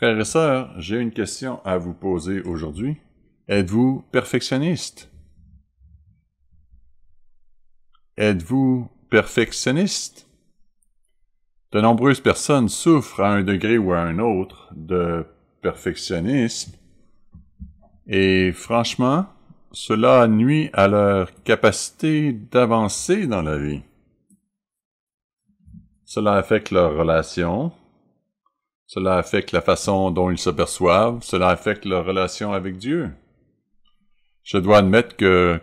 Frères et sœurs, j'ai une question à vous poser aujourd'hui. Êtes-vous perfectionniste? Êtes-vous perfectionniste? De nombreuses personnes souffrent à un degré ou à un autre de perfectionnisme et franchement, cela nuit à leur capacité d'avancer dans la vie. Cela affecte leurs relations, cela affecte la façon dont ils se perçoivent, cela affecte leur relation avec Dieu. Je dois admettre que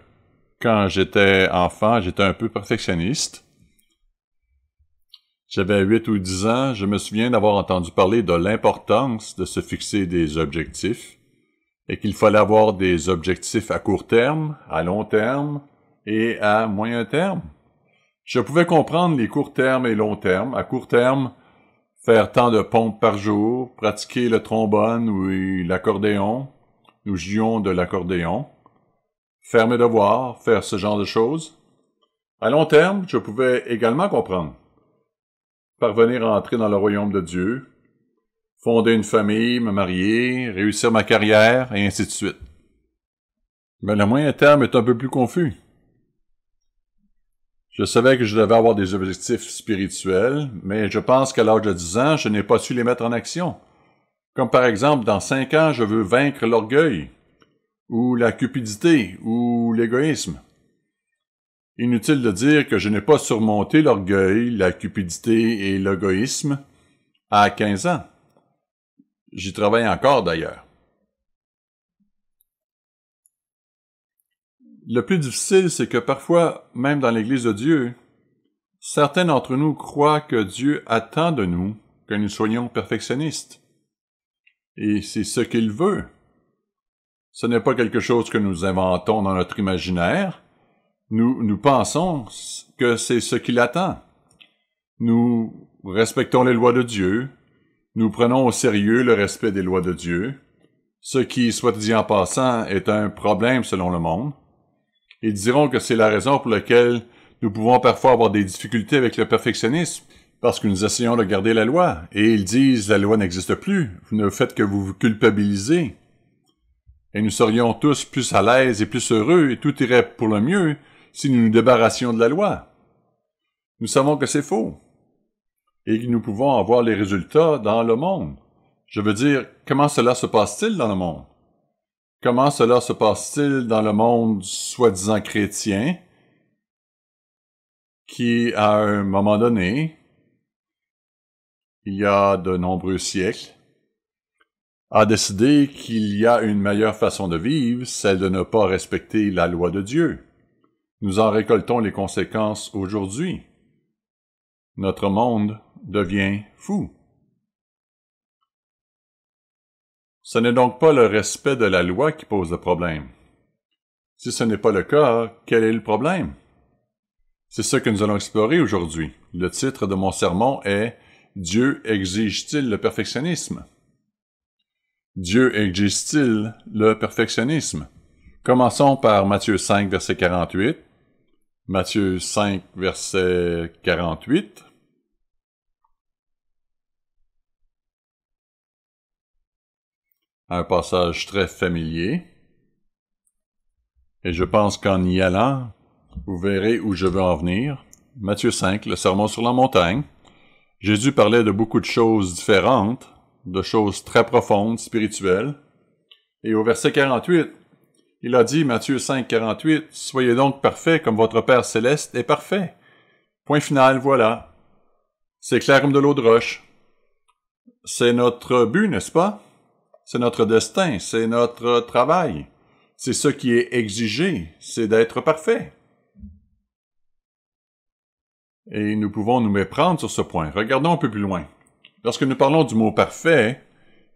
quand j'étais enfant, j'étais un peu perfectionniste. J'avais 8 ou 10 ans, je me souviens d'avoir entendu parler de l'importance de se fixer des objectifs et qu'il fallait avoir des objectifs à court terme, à long terme et à moyen terme. Je pouvais comprendre les courts termes et long terme. À court terme, faire tant de pompes par jour, pratiquer le trombone ou l'accordéon, nous jouions de l'accordéon, faire mes devoirs, faire ce genre de choses. À long terme, je pouvais également comprendre. Parvenir à entrer dans le royaume de Dieu, fonder une famille, me marier, réussir ma carrière, et ainsi de suite. Mais le moyen terme est un peu plus confus. Je savais que je devais avoir des objectifs spirituels, mais je pense qu'à l'âge de 10 ans, je n'ai pas su les mettre en action. Comme par exemple, dans 5 ans, je veux vaincre l'orgueil, ou la cupidité, ou l'égoïsme. Inutile de dire que je n'ai pas surmonté l'orgueil, la cupidité et l'égoïsme à 15 ans. J'y travaille encore d'ailleurs. Le plus difficile, c'est que parfois, même dans l'Église de Dieu, certains d'entre nous croient que Dieu attend de nous que nous soyons perfectionnistes. Et c'est ce qu'il veut. Ce n'est pas quelque chose que nous inventons dans notre imaginaire. Nous pensons que c'est ce qu'il attend. Nous respectons les lois de Dieu. Nous prenons au sérieux le respect des lois de Dieu, ce qui, soit dit en passant, est un problème selon le monde. Ils diront que c'est la raison pour laquelle nous pouvons parfois avoir des difficultés avec le perfectionnisme, parce que nous essayons de garder la loi. Et ils disent, la loi n'existe plus, vous ne faites que vous culpabiliser. Et nous serions tous plus à l'aise et plus heureux, et tout irait pour le mieux si nous nous débarrassions de la loi. Nous savons que c'est faux. Et que nous pouvons avoir les résultats dans le monde. Je veux dire, comment cela se passe-t-il dans le monde? Comment cela se passe-t-il dans le monde soi-disant chrétien qui, à un moment donné, il y a de nombreux siècles, a décidé qu'il y a une meilleure façon de vivre, celle de ne pas respecter la loi de Dieu. Nous en récoltons les conséquences aujourd'hui. Notre monde devient fou. Ce n'est donc pas le respect de la loi qui pose le problème. Si ce n'est pas le cas, quel est le problème? C'est ce que nous allons explorer aujourd'hui. Le titre de mon sermon est « Dieu exige-t-il le perfectionnisme? » Dieu exige-t-il le perfectionnisme? Commençons par Matthieu 5, verset 48. Matthieu 5, verset 48. Un passage très familier. Et je pense qu'en y allant, vous verrez où je veux en venir. Matthieu 5, le sermon sur la montagne. Jésus parlait de beaucoup de choses différentes, de choses très profondes, spirituelles. Et au verset 48, il a dit, Matthieu 5, 48, « Soyez donc parfaits comme votre Père céleste est parfait. » Point final, voilà. C'est clair comme de l'eau de roche. C'est notre but, n'est-ce pas? C'est notre destin, c'est notre travail. C'est ce qui est exigé, c'est d'être parfait. Et nous pouvons nous méprendre sur ce point. Regardons un peu plus loin. Lorsque nous parlons du mot parfait,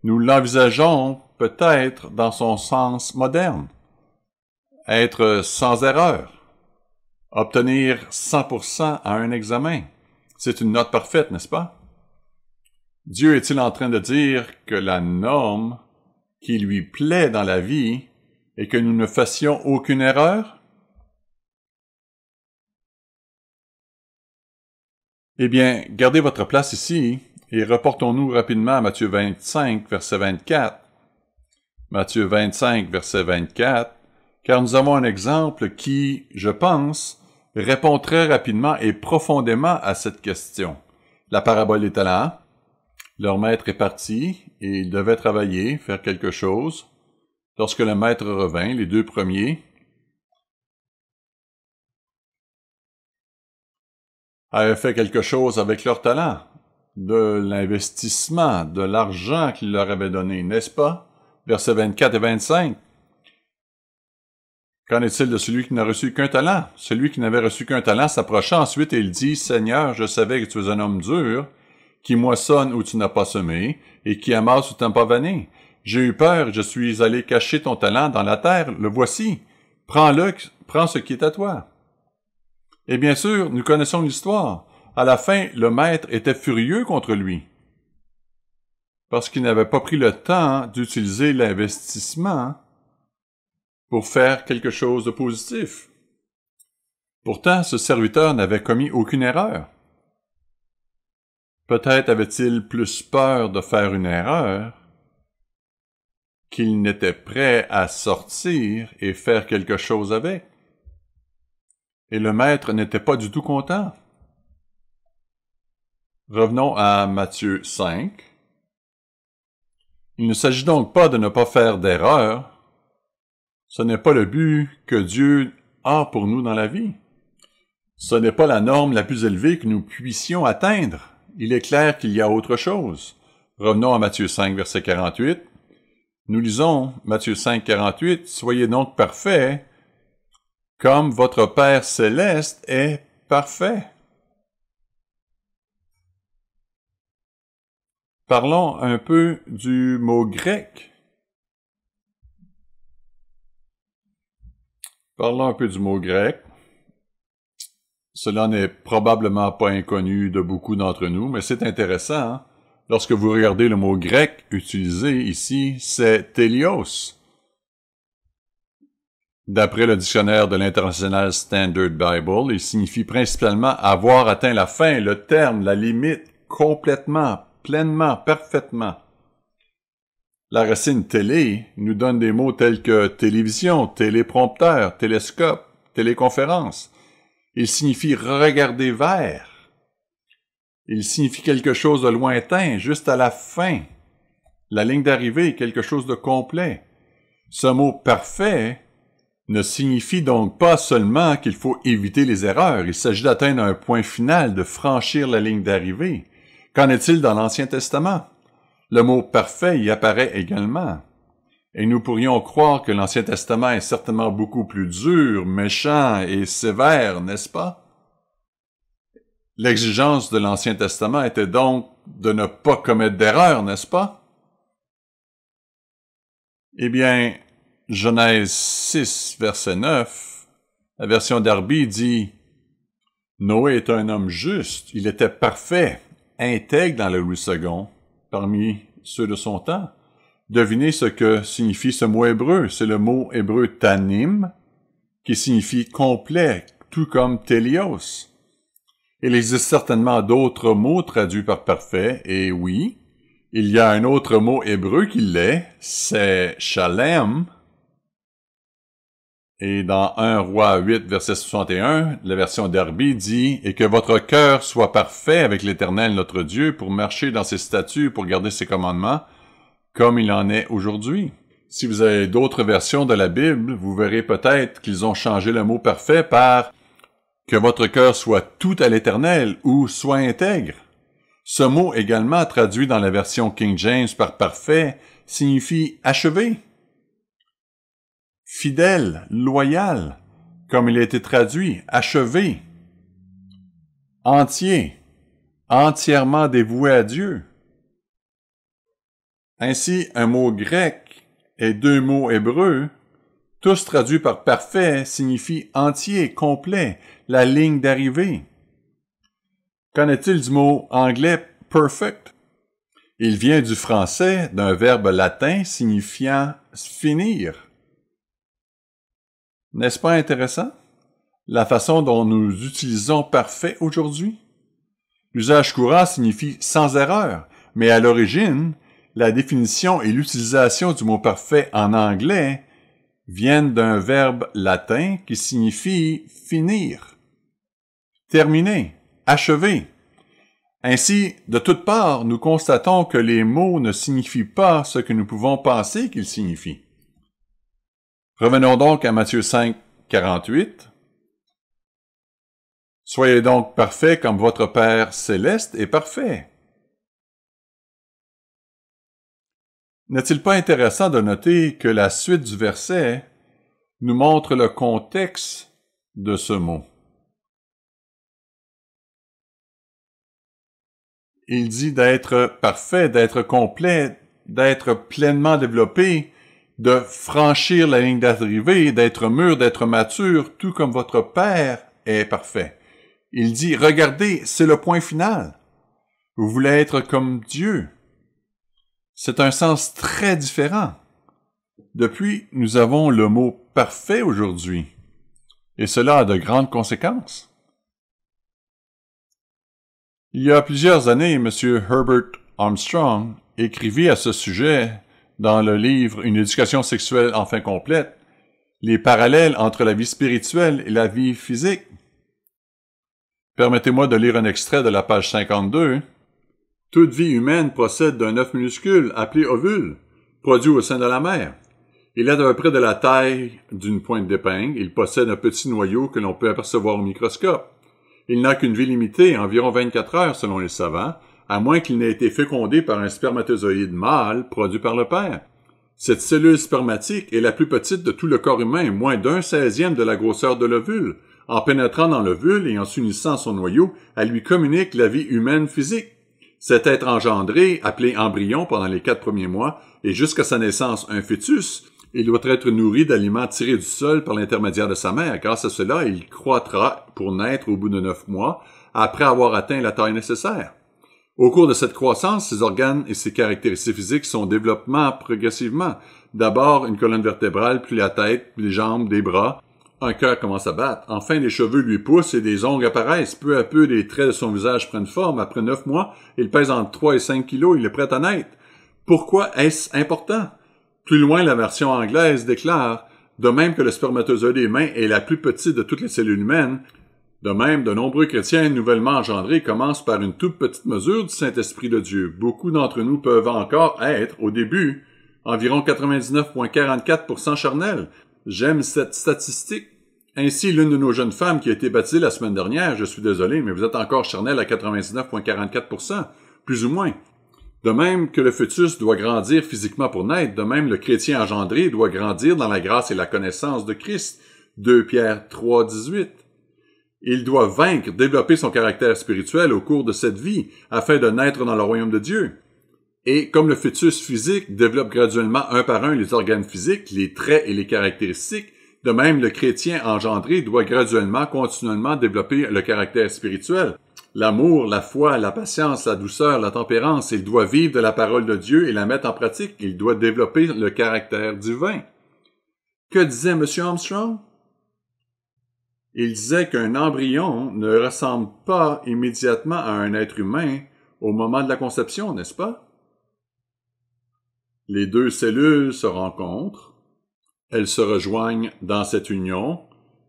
nous l'envisageons peut-être dans son sens moderne. Être sans erreur. Obtenir 100% à un examen. C'est une note parfaite, n'est-ce pas? Dieu est-il en train de dire que la norme qui lui plaît dans la vie est que nous ne fassions aucune erreur? Eh bien, gardez votre place ici Et reportons-nous rapidement à Matthieu 25, verset 24. Matthieu 25, verset 24, car nous avons un exemple qui, je pense, répond très rapidement et profondément à cette question. La parabole des talents. Leur maître est parti et il devait travailler, faire quelque chose. Lorsque le maître revint, les deux premiers avaient fait quelque chose avec leurs talents, de l'investissement, de l'argent qu'il leur avait donné, n'est-ce pas? Versets 24 et 25. Qu'en est-il de celui qui n'a reçu qu'un talent? Celui qui n'avait reçu qu'un talent s'approcha ensuite et il dit, « Seigneur, je savais que tu es un homme dur, qui moissonne où tu n'as pas semé, et qui amasse où tu n'as pas vanné. J'ai eu peur, et je suis allé cacher ton talent dans la terre, le voici. Prends-le, prends ce qui est à toi. » Et bien sûr, nous connaissons l'histoire. À la fin, le maître était furieux contre lui, parce qu'il n'avait pas pris le temps d'utiliser l'investissement pour faire quelque chose de positif. Pourtant, ce serviteur n'avait commis aucune erreur. Peut-être avait-il plus peur de faire une erreur qu'il n'était prêt à sortir et faire quelque chose avec. Et le maître n'était pas du tout content. Revenons à Matthieu 5. Il ne s'agit donc pas de ne pas faire d'erreur. Ce n'est pas le but que Dieu a pour nous dans la vie. Ce n'est pas la norme la plus élevée que nous puissions atteindre. Il est clair qu'il y a autre chose. Revenons à Matthieu 5, verset 48. Nous lisons Matthieu 5, 48. « Soyez donc parfaits, comme votre Père céleste est parfait. » Parlons un peu du mot grec. Cela n'est probablement pas inconnu de beaucoup d'entre nous, mais c'est intéressant. Hein? Lorsque vous regardez le mot grec utilisé ici, c'est télios. D'après le dictionnaire de l'International Standard Bible, il signifie principalement avoir atteint la fin, le terme, la limite, complètement, pleinement, parfaitement. La racine télé nous donne des mots tels que télévision, téléprompteur, télescope, téléconférence. Il signifie regarder vers. Il signifie quelque chose de lointain, juste à la fin. La ligne d'arrivée est quelque chose de complet. Ce mot parfait ne signifie donc pas seulement qu'il faut éviter les erreurs. Il s'agit d'atteindre un point final, de franchir la ligne d'arrivée. Qu'en est-il dans l'Ancien Testament? Le mot parfait y apparaît également. Et nous pourrions croire que l'Ancien Testament est certainement beaucoup plus dur, méchant et sévère, n'est-ce pas? L'exigence de l'Ancien Testament était donc de ne pas commettre d'erreur, n'est-ce pas? Eh bien, Genèse 6, verset 9, la version Darby dit « Noé est un homme juste, il était parfait, intègre dans le Louis II, parmi ceux de son temps. » Devinez ce que signifie ce mot hébreu. C'est le mot hébreu tanim, qui signifie complet, tout comme télios. Il existe certainement d'autres mots traduits par parfait, et oui, il y a un autre mot hébreu qui l'est, c'est shalem. Et dans 1 Roi 8, verset 61, la version Darby dit « Et que votre cœur soit parfait avec l'Éternel notre Dieu pour marcher dans ses statuts, pour garder ses commandements, comme il en est aujourd'hui. » Si vous avez d'autres versions de la Bible, vous verrez peut-être qu'ils ont changé le mot parfait par « que votre cœur soit tout à l'Éternel » ou « soit intègre ». Ce mot également traduit dans la version King James par « parfait » signifie « achevé ». Fidèle, loyal, comme il a été traduit, achevé. Entier, entièrement dévoué à Dieu. Ainsi, un mot grec et deux mots hébreux, tous traduits par parfait, signifient entier, complet, la ligne d'arrivée. Qu'en est-il du mot anglais perfect? Il vient du français d'un verbe latin signifiant finir. N'est-ce pas intéressant? La façon dont nous utilisons parfait aujourd'hui? L'usage courant signifie sans erreur, mais à l'origine, la définition et l'utilisation du mot parfait en anglais viennent d'un verbe latin qui signifie finir, terminer, achever. Ainsi, de toutes parts, nous constatons que les mots ne signifient pas ce que nous pouvons penser qu'ils signifient. Revenons donc à Matthieu 5, 48. Soyez donc parfaits comme votre Père céleste est parfait. N'est-il pas intéressant de noter que la suite du verset nous montre le contexte de ce mot? Il dit d'être parfait, d'être complet, d'être pleinement développé, de franchir la ligne d'arrivée, d'être mûr, d'être mature, tout comme votre Père est parfait. Il dit, regardez, c'est le point final. Vous voulez être comme Dieu. C'est un sens très différent. Depuis, nous avons le mot parfait aujourd'hui, et cela a de grandes conséquences. Il y a plusieurs années, M. Herbert Armstrong écrivit à ce sujet dans le livre Une éducation sexuelle enfin complète, les parallèles entre la vie spirituelle et la vie physique. Permettez-moi de lire un extrait de la page 52. Toute vie humaine possède d'un œuf minuscule appelé ovule, produit au sein de la mère. Il est à peu près de la taille d'une pointe d'épingle. Il possède un petit noyau que l'on peut apercevoir au microscope. Il n'a qu'une vie limitée, environ 24 heures selon les savants, à moins qu'il n'ait été fécondé par un spermatozoïde mâle produit par le père. Cette cellule spermatique est la plus petite de tout le corps humain, moins d'1/16e de la grosseur de l'ovule. En pénétrant dans l'ovule et en s'unissant à son noyau, elle lui communique la vie humaine physique. Cet être engendré, appelé embryon pendant les 4 premiers mois, et jusqu'à sa naissance un fœtus, il doit être nourri d'aliments tirés du sol par l'intermédiaire de sa mère. Grâce à cela, il croîtra pour naître au bout de 9 mois, après avoir atteint la taille nécessaire. Au cours de cette croissance, ses organes et ses caractéristiques physiques sont développés progressivement. D'abord, une colonne vertébrale, puis la tête, puis les jambes, des bras. Un cœur commence à battre. Enfin, les cheveux lui poussent et des ongles apparaissent. Peu à peu, les traits de son visage prennent forme. Après 9 mois, il pèse entre 3 et 5 kilos. Il est prêt à naître. Pourquoi est-ce important? Plus loin, la version anglaise déclare « De même que le spermatozoïde humain est la plus petite de toutes les cellules humaines, de même, de nombreux chrétiens nouvellement engendrés commencent par une toute petite mesure du Saint-Esprit de Dieu. Beaucoup d'entre nous peuvent encore être, au début, environ 99,44% charnels. J'aime cette statistique. Ainsi, l'une de nos jeunes femmes qui a été baptisée la semaine dernière, je suis désolé, mais vous êtes encore charnel à 99,44%, plus ou moins. De même que le fœtus doit grandir physiquement pour naître, de même le chrétien engendré doit grandir dans la grâce et la connaissance de Christ. 2 Pierre 3, 18. Il doit vaincre, développer son caractère spirituel au cours de cette vie, afin de naître dans le royaume de Dieu. Et comme le fœtus physique développe graduellement un par un les organes physiques, les traits et les caractéristiques, de même le chrétien engendré doit graduellement, continuellement développer le caractère spirituel. L'amour, la foi, la patience, la douceur, la tempérance, il doit vivre de la parole de Dieu et la mettre en pratique. Il doit développer le caractère divin. Que disait M. Armstrong? Il disait qu'un embryon ne ressemble pas immédiatement à un être humain au moment de la conception, n'est-ce pas? Les deux cellules se rencontrent, elles se rejoignent dans cette union,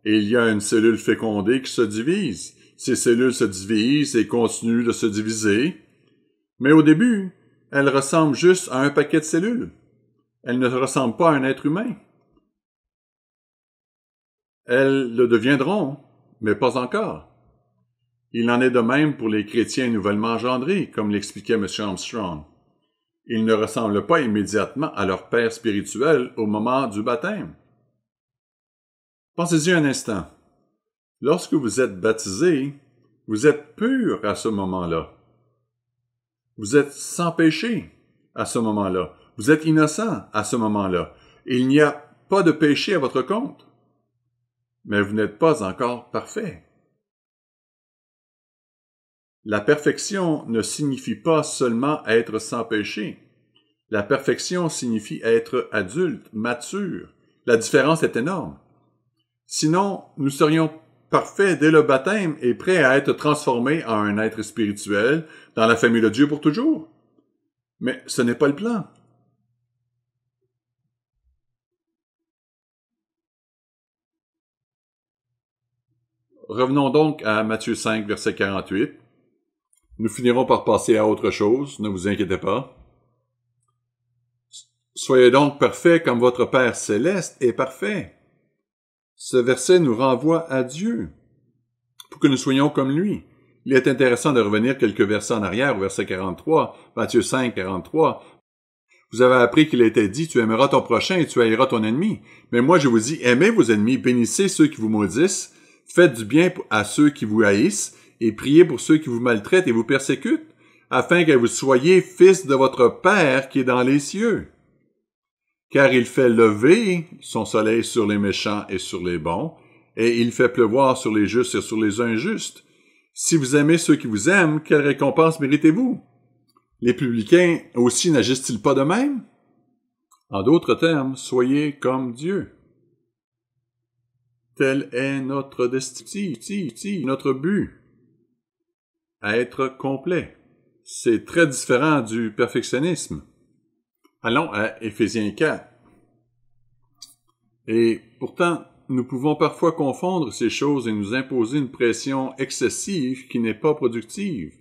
et il y a une cellule fécondée qui se divise. Ces cellules se divisent et continuent de se diviser, mais au début, elles ressemblent juste à un paquet de cellules. Elles ne ressemblent pas à un être humain. Elles le deviendront, mais pas encore. Il en est de même pour les chrétiens nouvellement engendrés, comme l'expliquait M. Armstrong. Ils ne ressemblent pas immédiatement à leur père spirituel au moment du baptême. Pensez-y un instant. Lorsque vous êtes baptisé, vous êtes pur à ce moment-là. Vous êtes sans péché à ce moment-là. Vous êtes innocent à ce moment-là. Il n'y a pas de péché à votre compte. Mais vous n'êtes pas encore parfait. La perfection ne signifie pas seulement être sans péché. La perfection signifie être adulte, mature. La différence est énorme. Sinon, nous serions parfait dès le baptême et prêt à être transformé en un être spirituel dans la famille de Dieu pour toujours. Mais ce n'est pas le plan. Revenons donc à Matthieu 5, verset 48. Nous finirons par passer à autre chose, ne vous inquiétez pas. Soyez donc parfaits comme votre Père céleste est parfait. Ce verset nous renvoie à Dieu, pour que nous soyons comme lui. Il est intéressant de revenir quelques versets en arrière, au verset 43, Matthieu 5, 43. Vous avez appris qu'il a été dit, tu aimeras ton prochain et tu haïras ton ennemi. Mais moi je vous dis, aimez vos ennemis, bénissez ceux qui vous maudissent, faites du bien à ceux qui vous haïssent, et priez pour ceux qui vous maltraitent et vous persécutent, afin que vous soyez fils de votre Père qui est dans les cieux. Car il fait lever son soleil sur les méchants et sur les bons, et il fait pleuvoir sur les justes et sur les injustes. Si vous aimez ceux qui vous aiment, quelle récompense méritez-vous? Les publicains aussi n'agissent-ils pas de même? En d'autres termes, soyez comme Dieu. Tel est notre destin, notre but, à être complet. C'est très différent du perfectionnisme. Allons à Éphésiens 4. Et pourtant, nous pouvons parfois confondre ces choses et nous imposer une pression excessive qui n'est pas productive,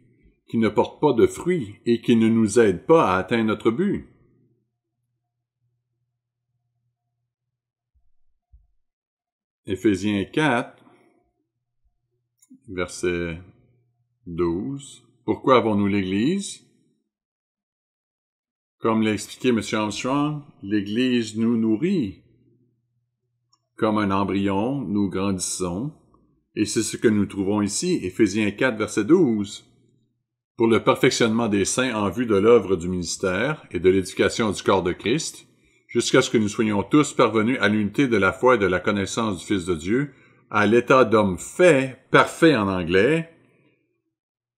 qui ne porte pas de fruits et qui ne nous aide pas à atteindre notre but. Éphésiens 4, verset 12. Pourquoi avons-nous l'Église? Comme l'a expliqué M. Armstrong, l'Église nous nourrit. Comme un embryon, nous grandissons. Et c'est ce que nous trouvons ici, Éphésiens 4, verset 12. Pour le perfectionnement des saints en vue de l'œuvre du ministère et de l'éducation du corps de Christ, jusqu'à ce que nous soyons tous parvenus à l'unité de la foi et de la connaissance du Fils de Dieu, à l'état d'homme fait, parfait en anglais,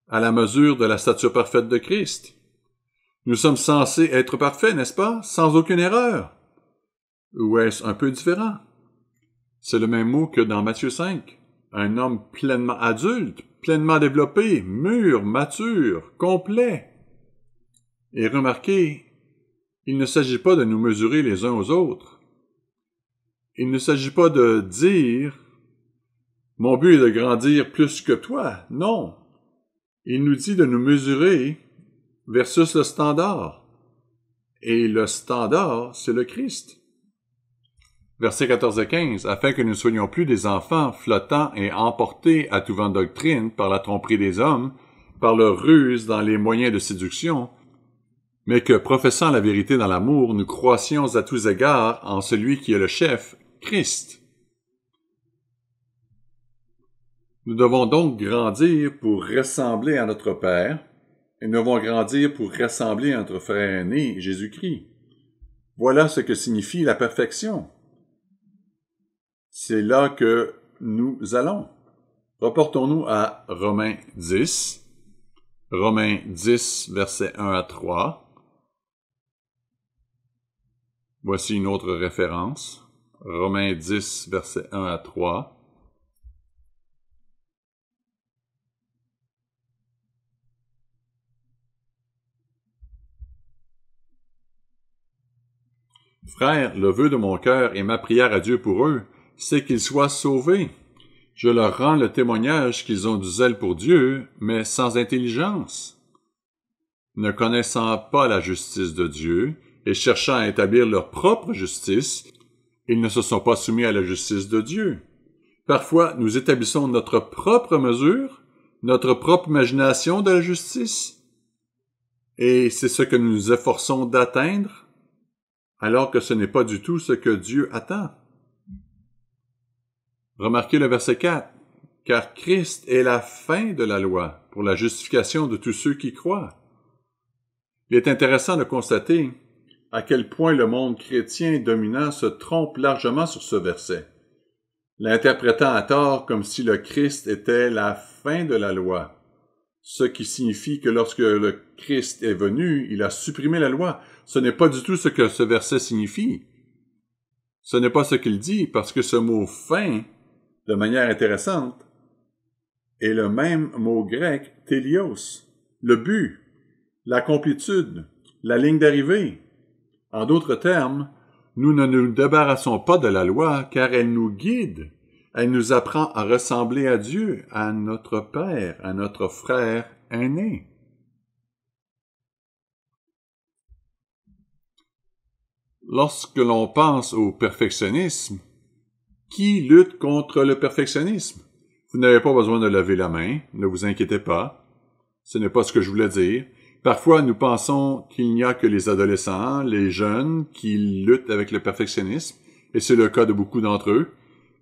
à la mesure de la stature parfaite de Christ. Nous sommes censés être parfaits, n'est-ce pas? Sans aucune erreur. Ou est-ce un peu différent? C'est le même mot que dans Matthieu 5. Un homme pleinement adulte, pleinement développé, mûr, mature, complet. Et remarquez, il ne s'agit pas de nous mesurer les uns aux autres. Il ne s'agit pas de dire « Mon but est de grandir plus que toi ». Non. Il nous dit de nous mesurer versus le standard. Et le standard, c'est le Christ. Versets 14 et 15, afin que nous ne soyons plus des enfants flottants et emportés à tout vent de doctrine par la tromperie des hommes, par leur ruse dans les moyens de séduction, mais que, professant la vérité dans l'amour, nous croissions à tous égards en celui qui est le chef, Christ. Nous devons donc grandir pour ressembler à notre Père, et nous devons grandir pour ressembler à notre frère aîné, Jésus-Christ. Voilà ce que signifie la perfection. C'est là que nous allons. Reportons-nous à Romains 10. Romains 10, versets 1 à 3. Voici une autre référence. Romains 10, versets 1 à 3. Frères, le vœu de mon cœur et ma prière à Dieu pour eux, c'est qu'ils soient sauvés. Je leur rends le témoignage qu'ils ont du zèle pour Dieu, mais sans intelligence. Ne connaissant pas la justice de Dieu et cherchant à établir leur propre justice, ils ne se sont pas soumis à la justice de Dieu. Parfois, nous établissons notre propre mesure, notre propre imagination de la justice, et c'est ce que nous nous efforçons d'atteindre, alors que ce n'est pas du tout ce que Dieu attend. Remarquez le verset 4. « Car Christ est la fin de la loi pour la justification de tous ceux qui croient. » Il est intéressant de constater à quel point le monde chrétien dominant se trompe largement sur ce verset, l'interprétant à tort comme si le Christ était la fin de la loi, ce qui signifie que lorsque le Christ est venu, il a supprimé la loi. Ce n'est pas du tout ce que ce verset signifie. Ce n'est pas ce qu'il dit, parce que ce mot « fin », de manière intéressante, est le même mot grec télios, le but, la complétude, la ligne d'arrivée. En d'autres termes, nous ne nous débarrassons pas de la loi car elle nous guide. Elle nous apprend à ressembler à Dieu, à notre Père, à notre frère aîné. Lorsque l'on pense au perfectionnisme, qui lutte contre le perfectionnisme? Vous n'avez pas besoin de lever la main, ne vous inquiétez pas. Ce n'est pas ce que je voulais dire. Parfois, nous pensons qu'il n'y a que les adolescents, les jeunes, qui luttent avec le perfectionnisme, et c'est le cas de beaucoup d'entre eux.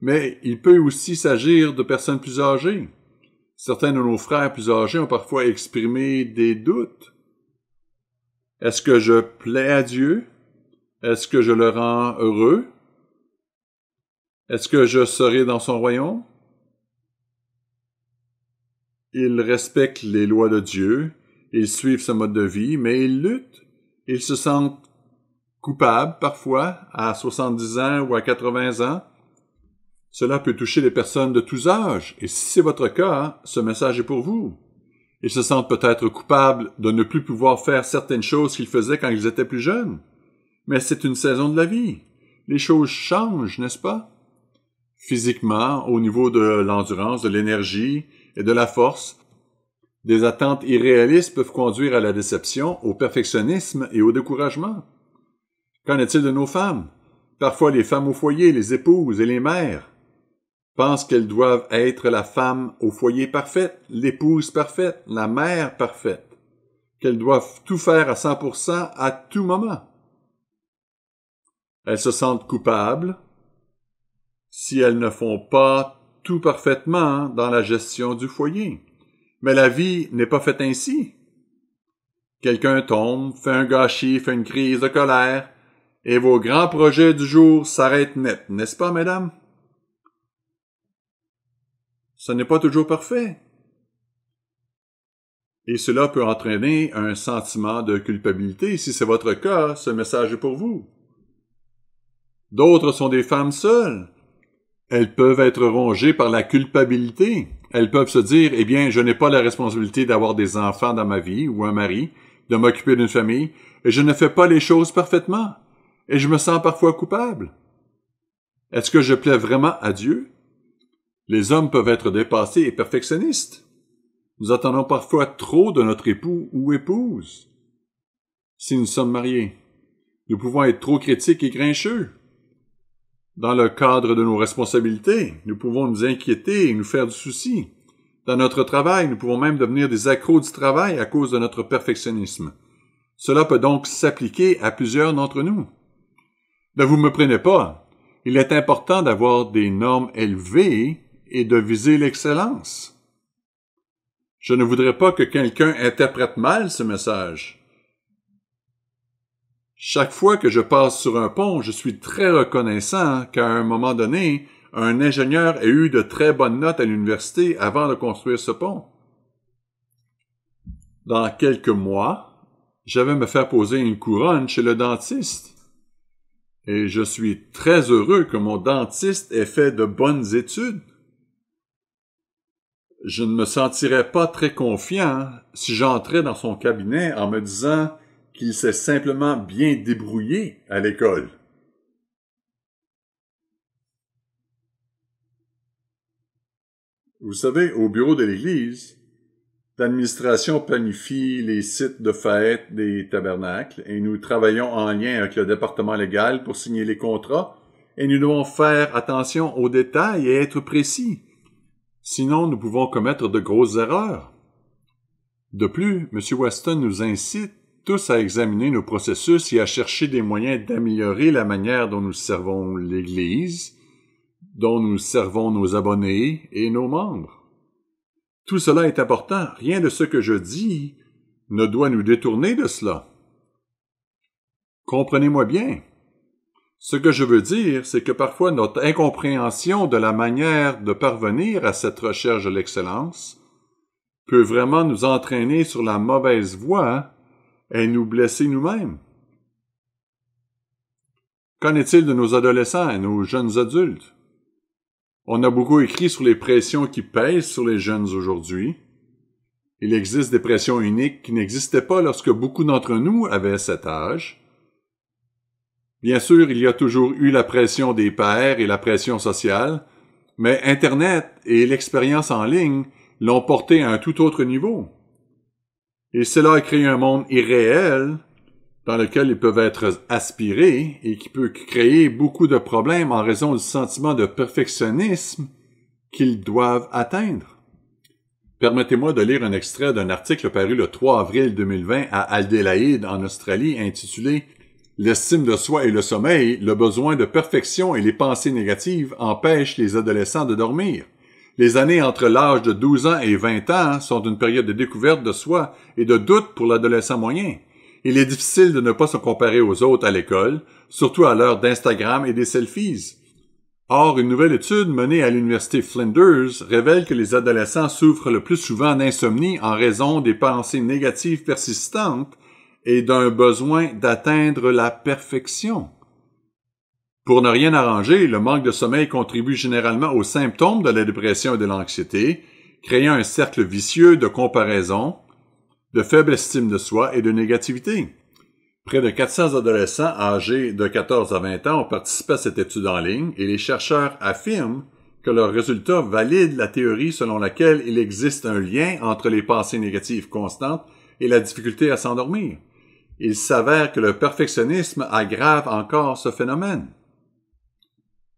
Mais il peut aussi s'agir de personnes plus âgées. Certains de nos frères plus âgés ont parfois exprimé des doutes. Est-ce que je plais à Dieu? Est-ce que je le rends heureux? Est-ce que je serai dans son royaume? Ils respectent les lois de Dieu, ils suivent ce mode de vie, mais ils luttent. Ils se sentent coupables parfois, à 70 ans ou à 80 ans. Cela peut toucher les personnes de tous âges, et si c'est votre cas, ce message est pour vous. Ils se sentent peut-être coupables de ne plus pouvoir faire certaines choses qu'ils faisaient quand ils étaient plus jeunes. Mais c'est une saison de la vie. Les choses changent, n'est-ce pas? Physiquement, au niveau de l'endurance, de l'énergie et de la force, des attentes irréalistes peuvent conduire à la déception, au perfectionnisme et au découragement. Qu'en est-il de nos femmes? Parfois, les femmes au foyer, les épouses et les mères pensent qu'elles doivent être la femme au foyer parfaite, l'épouse parfaite, la mère parfaite, qu'elles doivent tout faire à 100% à tout moment. Elles se sentent coupables si elles ne font pas tout parfaitement dans la gestion du foyer. Mais la vie n'est pas faite ainsi. Quelqu'un tombe, fait un gâchis, fait une crise de colère, et vos grands projets du jour s'arrêtent net, n'est-ce pas, mesdames? Ce n'est pas toujours parfait. Et cela peut entraîner un sentiment de culpabilité. Si c'est votre cas, ce message est pour vous. D'autres sont des femmes seules. Elles peuvent être rongées par la culpabilité. Elles peuvent se dire, eh bien, je n'ai pas la responsabilité d'avoir des enfants dans ma vie ou un mari, de m'occuper d'une famille, et je ne fais pas les choses parfaitement. Et je me sens parfois coupable. Est-ce que je plais vraiment à Dieu? Les hommes peuvent être dépassés et perfectionnistes. Nous attendons parfois trop de notre époux ou épouse. Si nous sommes mariés, nous pouvons être trop critiques et grincheux. Dans le cadre de nos responsabilités, nous pouvons nous inquiéter et nous faire du souci. Dans notre travail, nous pouvons même devenir des accros du travail à cause de notre perfectionnisme. Cela peut donc s'appliquer à plusieurs d'entre nous. Ne vous me prenez pas. Il est important d'avoir des normes élevées et de viser l'excellence. Je ne voudrais pas que quelqu'un interprète mal ce message. Chaque fois que je passe sur un pont, je suis très reconnaissant qu'à un moment donné, un ingénieur ait eu de très bonnes notes à l'université avant de construire ce pont. Dans quelques mois, je vais me faire poser une couronne chez le dentiste. Et je suis très heureux que mon dentiste ait fait de bonnes études. Je ne me sentirais pas très confiant si j'entrais dans son cabinet en me disant qu'il s'est simplement bien débrouillé à l'école. Vous savez, au bureau de l'Église, l'administration planifie les sites de fête des tabernacles et nous travaillons en lien avec le département légal pour signer les contrats et nous devons faire attention aux détails et être précis. Sinon, nous pouvons commettre de grosses erreurs. De plus, M. Weston nous incite tous à examiner nos processus et à chercher des moyens d'améliorer la manière dont nous servons l'Église, dont nous servons nos abonnés et nos membres. Tout cela est important. Rien de ce que je dis ne doit nous détourner de cela. Comprenez-moi bien. Ce que je veux dire, c'est que parfois notre incompréhension de la manière de parvenir à cette recherche de l'excellence peut vraiment nous entraîner sur la mauvaise voie et nous blesser nous-mêmes. Qu'en est-il de nos adolescents et nos jeunes adultes? On a beaucoup écrit sur les pressions qui pèsent sur les jeunes aujourd'hui. Il existe des pressions uniques qui n'existaient pas lorsque beaucoup d'entre nous avaient cet âge. Bien sûr, il y a toujours eu la pression des pairs et la pression sociale, mais Internet et l'expérience en ligne l'ont porté à un tout autre niveau. Et cela a créé un monde irréel dans lequel ils peuvent être aspirés et qui peut créer beaucoup de problèmes en raison du sentiment de perfectionnisme qu'ils doivent atteindre. Permettez-moi de lire un extrait d'un article paru le 3 avril 2020 à Adélaïde, en Australie, intitulé « L'estime de soi et le sommeil, le besoin de perfection et les pensées négatives empêchent les adolescents de dormir. Les années entre l'âge de 12 ans et 20 ans sont une période de découverte de soi et de doute pour l'adolescent moyen. Il est difficile de ne pas se comparer aux autres à l'école, surtout à l'heure d'Instagram et des selfies. Or, une nouvelle étude menée à l'université Flinders révèle que les adolescents souffrent le plus souvent d'insomnie en raison des pensées négatives persistantes et d'un besoin d'atteindre la perfection. Pour ne rien arranger, le manque de sommeil contribue généralement aux symptômes de la dépression et de l'anxiété, créant un cercle vicieux de comparaison, de faible estime de soi et de négativité. Près de 400 adolescents âgés de 14 à 20 ans ont participé à cette étude en ligne et les chercheurs affirment que leurs résultats valident la théorie selon laquelle il existe un lien entre les pensées négatives constantes et la difficulté à s'endormir. Il s'avère que le perfectionnisme aggrave encore ce phénomène.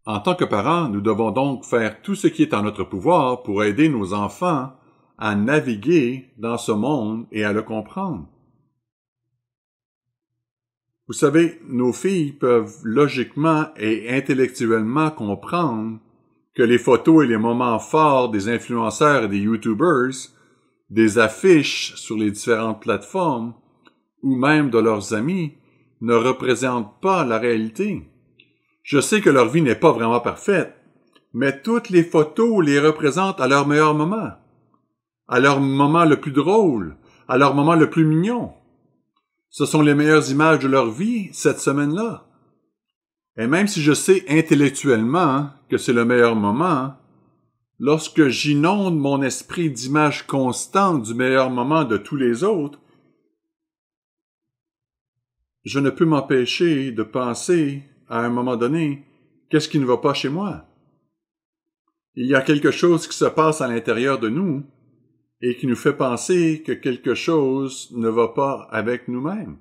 En tant que parents, nous devons donc faire tout ce qui est en notre pouvoir pour aider nos enfants à naviguer dans ce monde et à le comprendre. Vous savez, nos filles peuvent logiquement et intellectuellement comprendre que les photos et les moments forts des influenceurs et des YouTubers, des affiches sur les différentes plateformes, ou même de leurs amis, ne représentent pas la réalité. Je sais que leur vie n'est pas vraiment parfaite, mais toutes les photos les représentent à leur meilleur moment, à leur moment le plus drôle, à leur moment le plus mignon. Ce sont les meilleures images de leur vie cette semaine-là. Et même si je sais intellectuellement que c'est le meilleur moment, lorsque j'inonde mon esprit d'images constantes du meilleur moment de tous les autres, je ne peux m'empêcher de penser, à un moment donné, qu'est-ce qui ne va pas chez moi? Il y a quelque chose qui se passe à l'intérieur de nous et qui nous fait penser que quelque chose ne va pas avec nous-mêmes.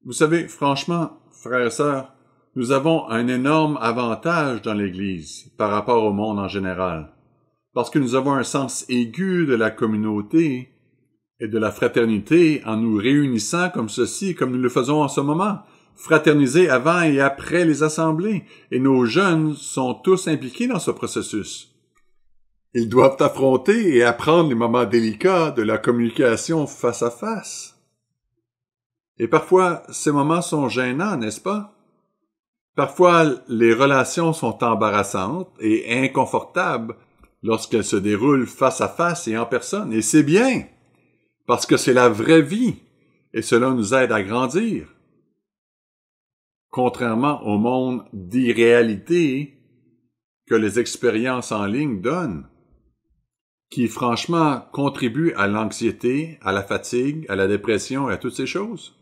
Vous savez, franchement, frères et sœurs, nous avons un énorme avantage dans l'Église par rapport au monde en général, parce que nous avons un sens aigu de la communauté et de la fraternité en nous réunissant comme ceci, comme nous le faisons en ce moment, fraterniser avant et après les assemblées, et nos jeunes sont tous impliqués dans ce processus. Ils doivent affronter et apprendre les moments délicats de la communication face à face. Et parfois, ces moments sont gênants, n'est-ce pas? Parfois, les relations sont embarrassantes et inconfortables lorsqu'elles se déroulent face à face et en personne, et c'est bien! Parce que c'est la vraie vie, et cela nous aide à grandir. Contrairement au monde d'irréalité que les expériences en ligne donnent, qui franchement contribuent à l'anxiété, à la fatigue, à la dépression et à toutes ces choses.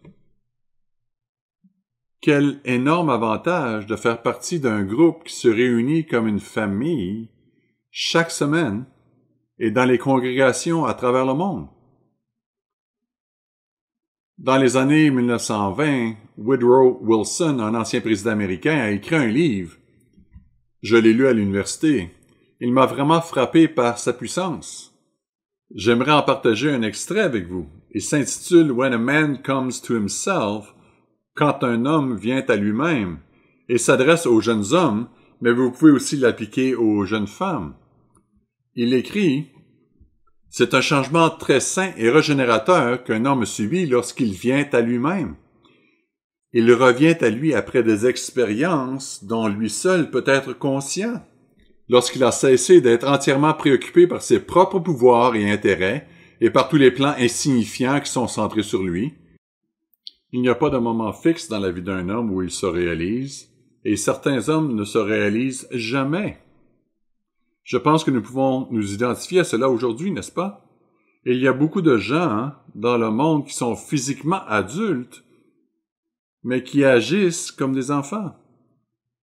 Quel énorme avantage de faire partie d'un groupe qui se réunit comme une famille chaque semaine et dans les congrégations à travers le monde. Dans les années 1920, Woodrow Wilson, un ancien président américain, a écrit un livre. Je l'ai lu à l'université. Il m'a vraiment frappé par sa puissance. J'aimerais en partager un extrait avec vous. Il s'intitule « When a man comes to himself », quand un homme vient à lui-même, et s'adresse aux jeunes hommes, mais vous pouvez aussi l'appliquer aux jeunes femmes. Il écrit « C'est un changement très sain et régénérateur qu'un homme subit lorsqu'il vient à lui-même. Il revient à lui après des expériences dont lui seul peut être conscient, lorsqu'il a cessé d'être entièrement préoccupé par ses propres pouvoirs et intérêts et par tous les plans insignifiants qui sont centrés sur lui. Il n'y a pas de moment fixe dans la vie d'un homme où il se réalise, et certains hommes ne se réalisent jamais. Je pense que nous pouvons nous identifier à cela aujourd'hui, n'est-ce pas? Il y a beaucoup de gens dans le monde qui sont physiquement adultes, mais qui agissent comme des enfants,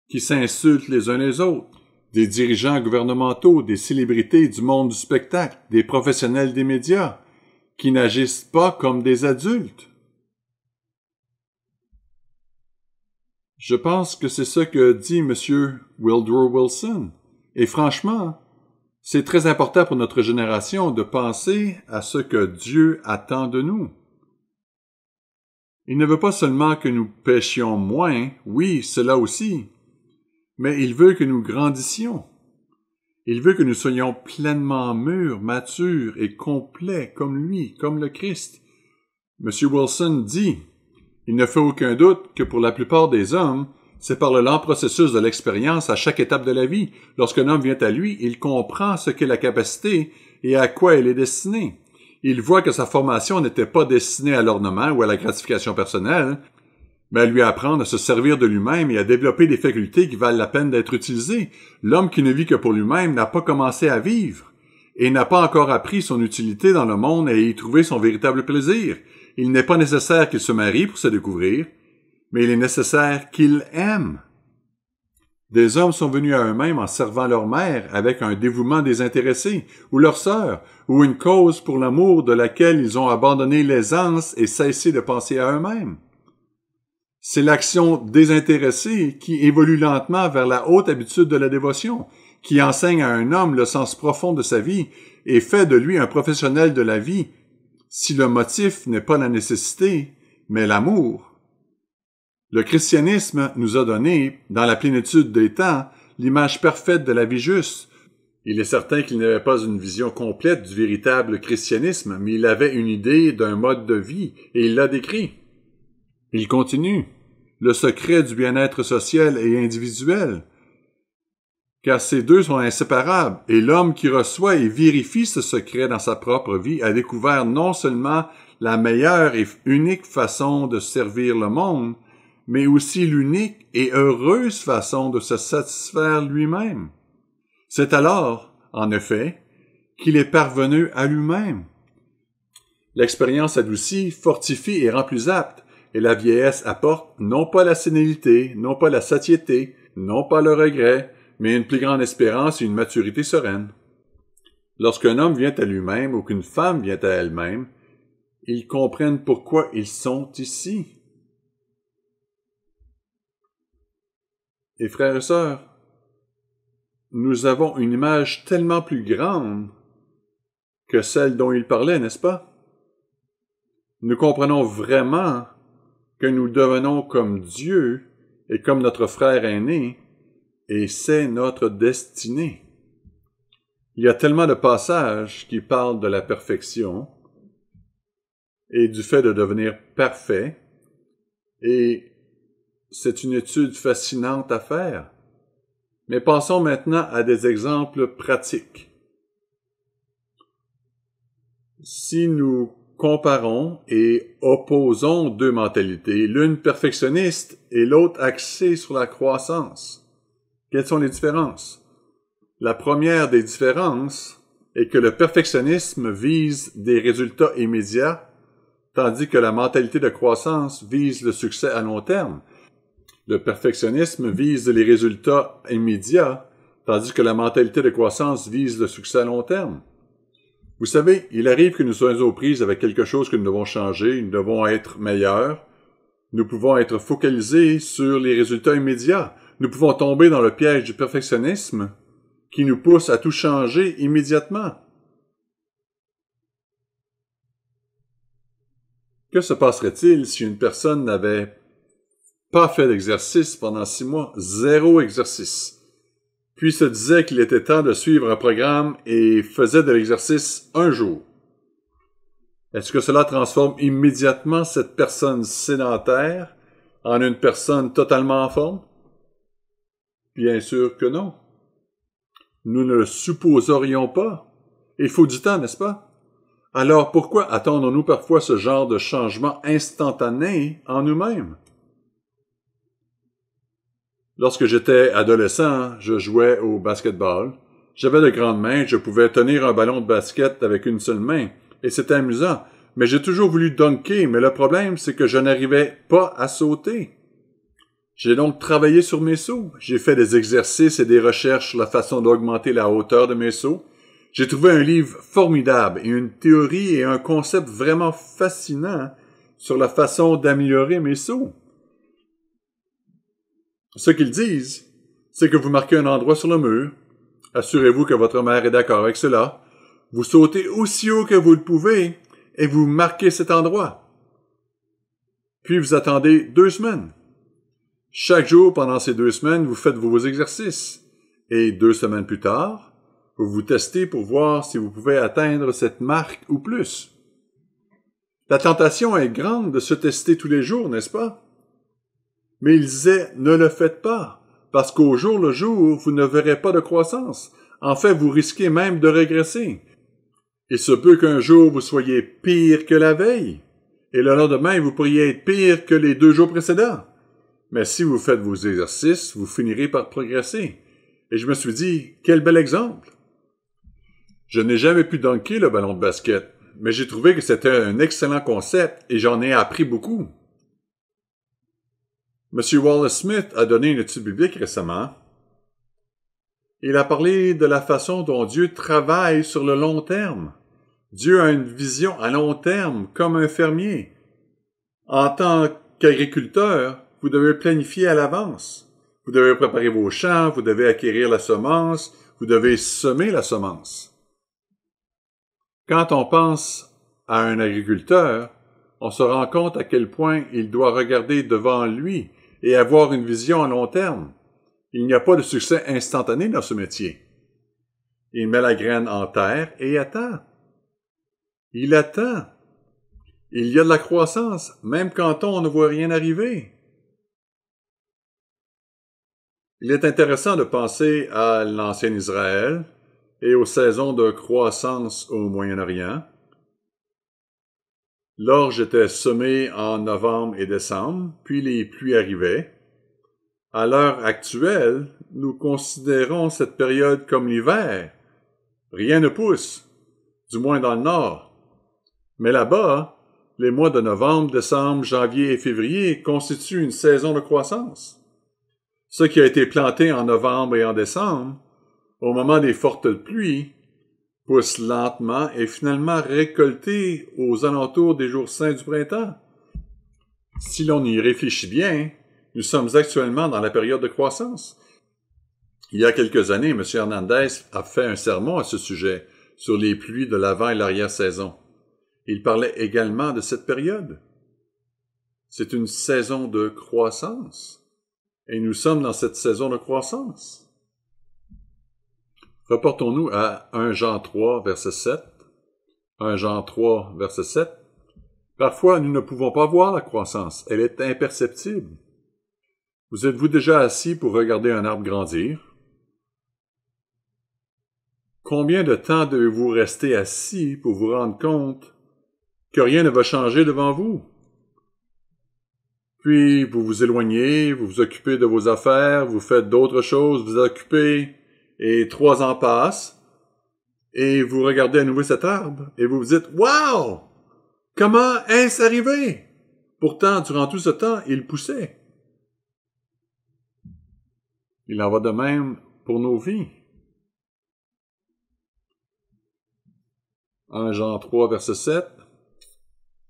qui s'insultent les uns les autres. Des dirigeants gouvernementaux, des célébrités du monde du spectacle, des professionnels des médias, qui n'agissent pas comme des adultes. Je pense que c'est ce que dit M. Woodrow Wilson. Et franchement, c'est très important pour notre génération de penser à ce que Dieu attend de nous. Il ne veut pas seulement que nous péchions moins, oui, cela aussi, mais il veut que nous grandissions. Il veut que nous soyons pleinement mûrs, matures et complets comme lui, comme le Christ. M. Wilson dit, « Il ne fait aucun doute que pour la plupart des hommes, c'est par le lent processus de l'expérience à chaque étape de la vie. Lorsqu'un homme vient à lui, il comprend ce qu'est la capacité et à quoi elle est destinée. Il voit que sa formation n'était pas destinée à l'ornement ou à la gratification personnelle, mais à lui apprendre à se servir de lui-même et à développer des facultés qui valent la peine d'être utilisées. L'homme qui ne vit que pour lui-même n'a pas commencé à vivre et n'a pas encore appris son utilité dans le monde et à y trouver son véritable plaisir. Il n'est pas nécessaire qu'il se marie pour se découvrir, mais il est nécessaire qu'il aime. Des hommes sont venus à eux-mêmes en servant leur mère avec un dévouement désintéressé, ou leur sœur, ou une cause pour l'amour de laquelle ils ont abandonné l'aisance et cessé de penser à eux-mêmes. C'est l'action désintéressée qui évolue lentement vers la haute habitude de la dévotion, qui enseigne à un homme le sens profond de sa vie et fait de lui un professionnel de la vie, si le motif n'est pas la nécessité, mais l'amour. Le christianisme nous a donné, dans la plénitude des temps, l'image parfaite de la vie juste. Il est certain qu'il n'avait pas une vision complète du véritable christianisme, mais il avait une idée d'un mode de vie, et il l'a décrit. Il continue. Le secret du bien-être social et individuel. Car ces deux sont inséparables, et l'homme qui reçoit et vérifie ce secret dans sa propre vie a découvert non seulement la meilleure et unique façon de servir le monde, mais aussi l'unique et heureuse façon de se satisfaire lui-même. C'est alors, en effet, qu'il est parvenu à lui-même. L'expérience adoucie, fortifie et rend plus apte, et la vieillesse apporte non pas la sénilité, non pas la satiété, non pas le regret, mais une plus grande espérance et une maturité sereine. Lorsqu'un homme vient à lui-même ou qu'une femme vient à elle-même, ils comprennent pourquoi ils sont ici. Et frères et sœurs, nous avons une image tellement plus grande que celle dont il parlait, n'est-ce pas? Nous comprenons vraiment que nous devenons comme Dieu et comme notre frère aîné, et c'est notre destinée. Il y a tellement de passages qui parlent de la perfection et du fait de devenir parfait, et c'est une étude fascinante à faire. Mais passons maintenant à des exemples pratiques. Si nous comparons et opposons deux mentalités, l'une perfectionniste et l'autre axée sur la croissance, quelles sont les différences? La première des différences est que le perfectionnisme vise des résultats immédiats, tandis que la mentalité de croissance vise le succès à long terme. Le perfectionnisme vise les résultats immédiats, tandis que la mentalité de croissance vise le succès à long terme. Vous savez, il arrive que nous soyons aux prises avec quelque chose que nous devons changer, nous devons être meilleurs, nous pouvons être focalisés sur les résultats immédiats, nous pouvons tomber dans le piège du perfectionnisme qui nous pousse à tout changer immédiatement. Que se passerait-il si une personne n'avait pas fait d'exercice pendant 6 mois, 0 exercice, puis se disait qu'il était temps de suivre un programme et faisait de l'exercice un jour? Est-ce que cela transforme immédiatement cette personne sédentaire en une personne totalement en forme? Bien sûr que non. Nous ne le supposerions pas. Il faut du temps, n'est-ce pas? Alors pourquoi attendons-nous parfois ce genre de changement instantané en nous-mêmes? Lorsque j'étais adolescent, je jouais au basketball. J'avais de grandes mains, je pouvais tenir un ballon de basket avec une seule main, et c'était amusant. Mais j'ai toujours voulu dunker, mais le problème, c'est que je n'arrivais pas à sauter. J'ai donc travaillé sur mes sauts. J'ai fait des exercices et des recherches sur la façon d'augmenter la hauteur de mes sauts. J'ai trouvé un livre formidable et une théorie et un concept vraiment fascinant sur la façon d'améliorer mes sauts. Ce qu'ils disent, c'est que vous marquez un endroit sur le mur. Assurez-vous que votre mère est d'accord avec cela. Vous sautez aussi haut que vous le pouvez et vous marquez cet endroit. Puis vous attendez 2 semaines. Chaque jour pendant ces 2 semaines, vous faites vos exercices. Et 2 semaines plus tard, vous vous testez pour voir si vous pouvez atteindre cette marque ou plus. La tentation est grande de se tester tous les jours, n'est-ce pas? Mais il disait, ne le faites pas, parce qu'au jour le jour, vous ne verrez pas de croissance. En fait, vous risquez même de régresser. Il se peut qu'un jour vous soyez pire que la veille, et le lendemain, vous pourriez être pire que les 2 jours précédents. Mais si vous faites vos exercices, vous finirez par progresser. Et je me suis dit, quel bel exemple! Je n'ai jamais pu dunker le ballon de basket, mais j'ai trouvé que c'était un excellent concept et j'en ai appris beaucoup. M. Wallace Smith a donné une étude biblique récemment. Il a parlé de la façon dont Dieu travaille sur le long terme. Dieu a une vision à long terme, comme un fermier. En tant qu'agriculteur, vous devez planifier à l'avance. Vous devez préparer vos champs, vous devez acquérir la semence, vous devez semer la semence. Quand on pense à un agriculteur, on se rend compte à quel point il doit regarder devant lui et avoir une vision à long terme. Il n'y a pas de succès instantané dans ce métier. Il met la graine en terre et attend. Il attend. Il y a de la croissance, même quand on ne voit rien arriver. Il est intéressant de penser à l'ancien Israël et aux saisons de croissance au Moyen-Orient. L'orge était semée en novembre et décembre, puis les pluies arrivaient. À l'heure actuelle, nous considérons cette période comme l'hiver. Rien ne pousse, du moins dans le nord. Mais là-bas, les mois de novembre, décembre, janvier et février constituent une saison de croissance. Ce qui a été planté en novembre et en décembre, au moment des fortes pluies, pousse lentement et finalement récolté aux alentours des jours saints du printemps. Si l'on y réfléchit bien, nous sommes actuellement dans la période de croissance. Il y a quelques années, M. Hernandez a fait un sermon à ce sujet, sur les pluies de l'avant et l'arrière-saison. Il parlait également de cette période. C'est une saison de croissance. Et nous sommes dans cette saison de croissance. Reportons-nous à 1 Jean 3, verset 7. 1 Jean 3, verset 7. Parfois, nous ne pouvons pas voir la croissance. Elle est imperceptible. Vous êtes-vous déjà assis pour regarder un arbre grandir? Combien de temps devez-vous rester assis pour vous rendre compte que rien ne va changer devant vous? Puis, vous vous éloignez, vous vous occupez de vos affaires, vous faites d'autres choses, vous occupez, et 3 ans passent, et vous regardez à nouveau cet arbre, et vous vous dites « Wow! Comment est-ce arrivé? » Pourtant, durant tout ce temps, il poussait. Il en va de même pour nos vies. 1 Jean 3, verset 7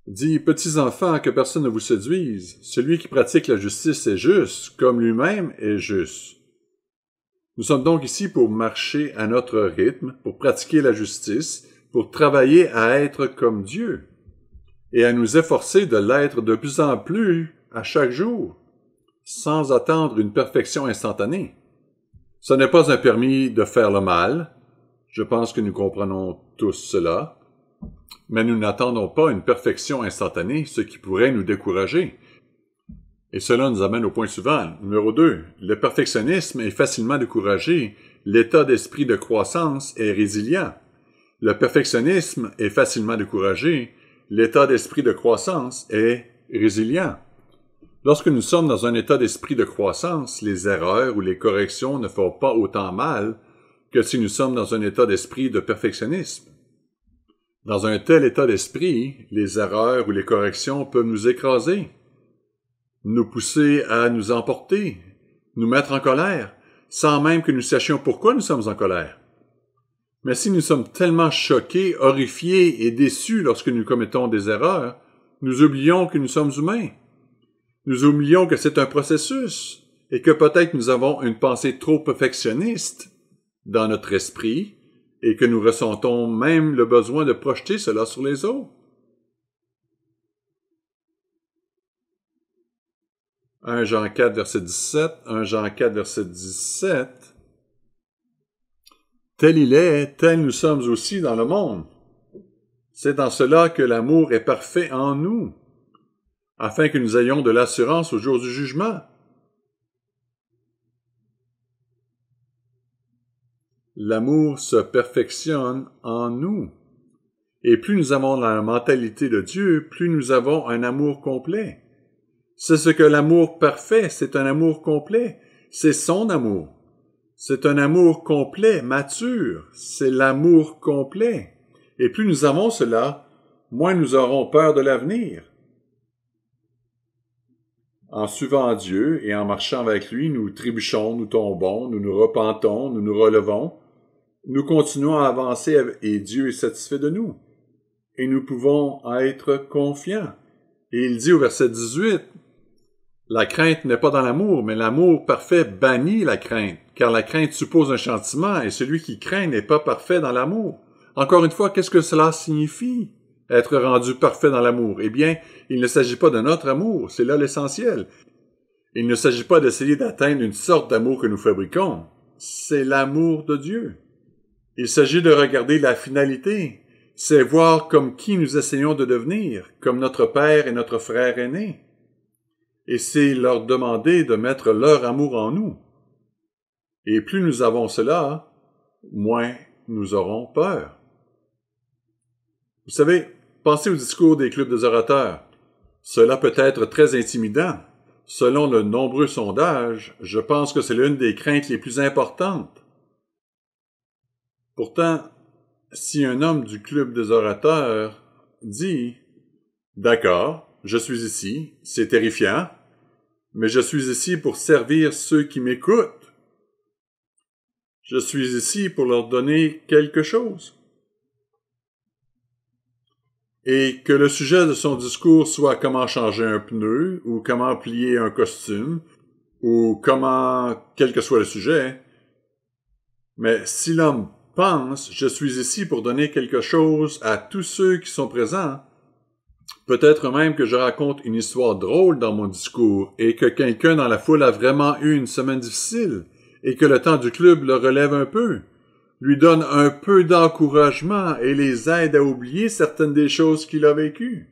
dit « Petits enfants, que personne ne vous séduise. Celui qui pratique la justice est juste, comme lui-même est juste. » Nous sommes donc ici pour marcher à notre rythme, pour pratiquer la justice, pour travailler à être comme Dieu, et à nous efforcer de l'être de plus en plus à chaque jour, sans attendre une perfection instantanée. Ce n'est pas un permis de faire le mal, je pense que nous comprenons tous cela, mais nous n'attendons pas une perfection instantanée, ce qui pourrait nous décourager. Et cela nous amène au point suivant, numéro 2. Le perfectionnisme est facilement découragé, l'état d'esprit de croissance est résilient. Le perfectionnisme est facilement découragé, l'état d'esprit de croissance est résilient. Lorsque nous sommes dans un état d'esprit de croissance, les erreurs ou les corrections ne font pas autant mal que si nous sommes dans un état d'esprit de perfectionnisme. Dans un tel état d'esprit, les erreurs ou les corrections peuvent nous écraser, nous pousser à nous emporter, nous mettre en colère, sans même que nous sachions pourquoi nous sommes en colère. Mais si nous sommes tellement choqués, horrifiés et déçus lorsque nous commettons des erreurs, nous oublions que nous sommes humains. Nous oublions que c'est un processus et que peut-être nous avons une pensée trop perfectionniste dans notre esprit et que nous ressentons même le besoin de projeter cela sur les autres. 1 Jean 4, verset 17, 1 Jean 4, verset 17. Tel il est, tel nous sommes aussi dans le monde. C'est dans cela que l'amour est parfait en nous, afin que nous ayons de l'assurance au jour du jugement. L'amour se perfectionne en nous. Et plus nous avons la mentalité de Dieu, plus nous avons un amour complet. C'est ce que l'amour parfait, c'est un amour complet. C'est son amour. C'est un amour complet, mature. C'est l'amour complet. Et plus nous avons cela, moins nous aurons peur de l'avenir. En suivant Dieu et en marchant avec lui, nous trébuchons, nous tombons, nous nous repentons, nous nous relevons. Nous continuons à avancer et Dieu est satisfait de nous. Et nous pouvons être confiants. Et il dit au verset 18, « La crainte n'est pas dans l'amour, mais l'amour parfait bannit la crainte, car la crainte suppose un châtiment, et celui qui craint n'est pas parfait dans l'amour. » Encore une fois, qu'est-ce que cela signifie, être rendu parfait dans l'amour? Eh bien, il ne s'agit pas de notre amour, c'est là l'essentiel. Il ne s'agit pas d'essayer d'atteindre une sorte d'amour que nous fabriquons, c'est l'amour de Dieu. Il s'agit de regarder la finalité, c'est voir comme qui nous essayons de devenir, comme notre père et notre frère aîné. Et c'est leur demander de mettre leur amour en nous. Et plus nous avons cela, moins nous aurons peur. Vous savez, pensez au discours des clubs des orateurs. Cela peut être très intimidant. Selon de nombreux sondages, je pense que c'est l'une des craintes les plus importantes. Pourtant, si un homme du club des orateurs dit « D'accord, je suis ici, c'est terrifiant, mais je suis ici pour servir ceux qui m'écoutent. Je suis ici pour leur donner quelque chose. » Et que le sujet de son discours soit comment changer un pneu, ou comment plier un costume, ou comment, quel que soit le sujet. Mais si l'homme pense « Je suis ici pour donner quelque chose à tous ceux qui sont présents », peut-être même que je raconte une histoire drôle dans mon discours et que quelqu'un dans la foule a vraiment eu une semaine difficile et que le temps du club le relève un peu, lui donne un peu d'encouragement et les aide à oublier certaines des choses qu'il a vécues.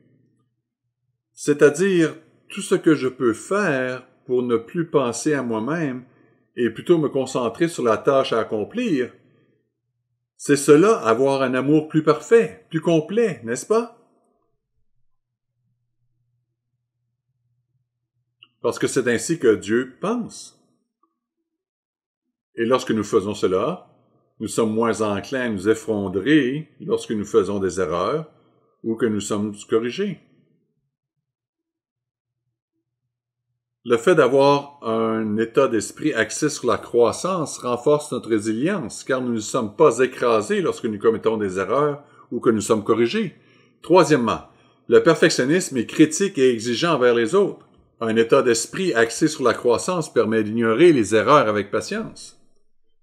C'est-à-dire tout ce que je peux faire pour ne plus penser à moi-même et plutôt me concentrer sur la tâche à accomplir. C'est cela, avoir un amour plus parfait, plus complet, n'est-ce pas? Parce que c'est ainsi que Dieu pense. Et lorsque nous faisons cela, nous sommes moins enclins à nous effondrer lorsque nous faisons des erreurs ou que nous sommes corrigés. Le fait d'avoir un état d'esprit axé sur la croissance renforce notre résilience, car nous ne sommes pas écrasés lorsque nous commettons des erreurs ou que nous sommes corrigés. Troisièmement, le perfectionnisme est critique et exigeant envers les autres. Un état d'esprit axé sur la croissance permet d'ignorer les erreurs avec patience.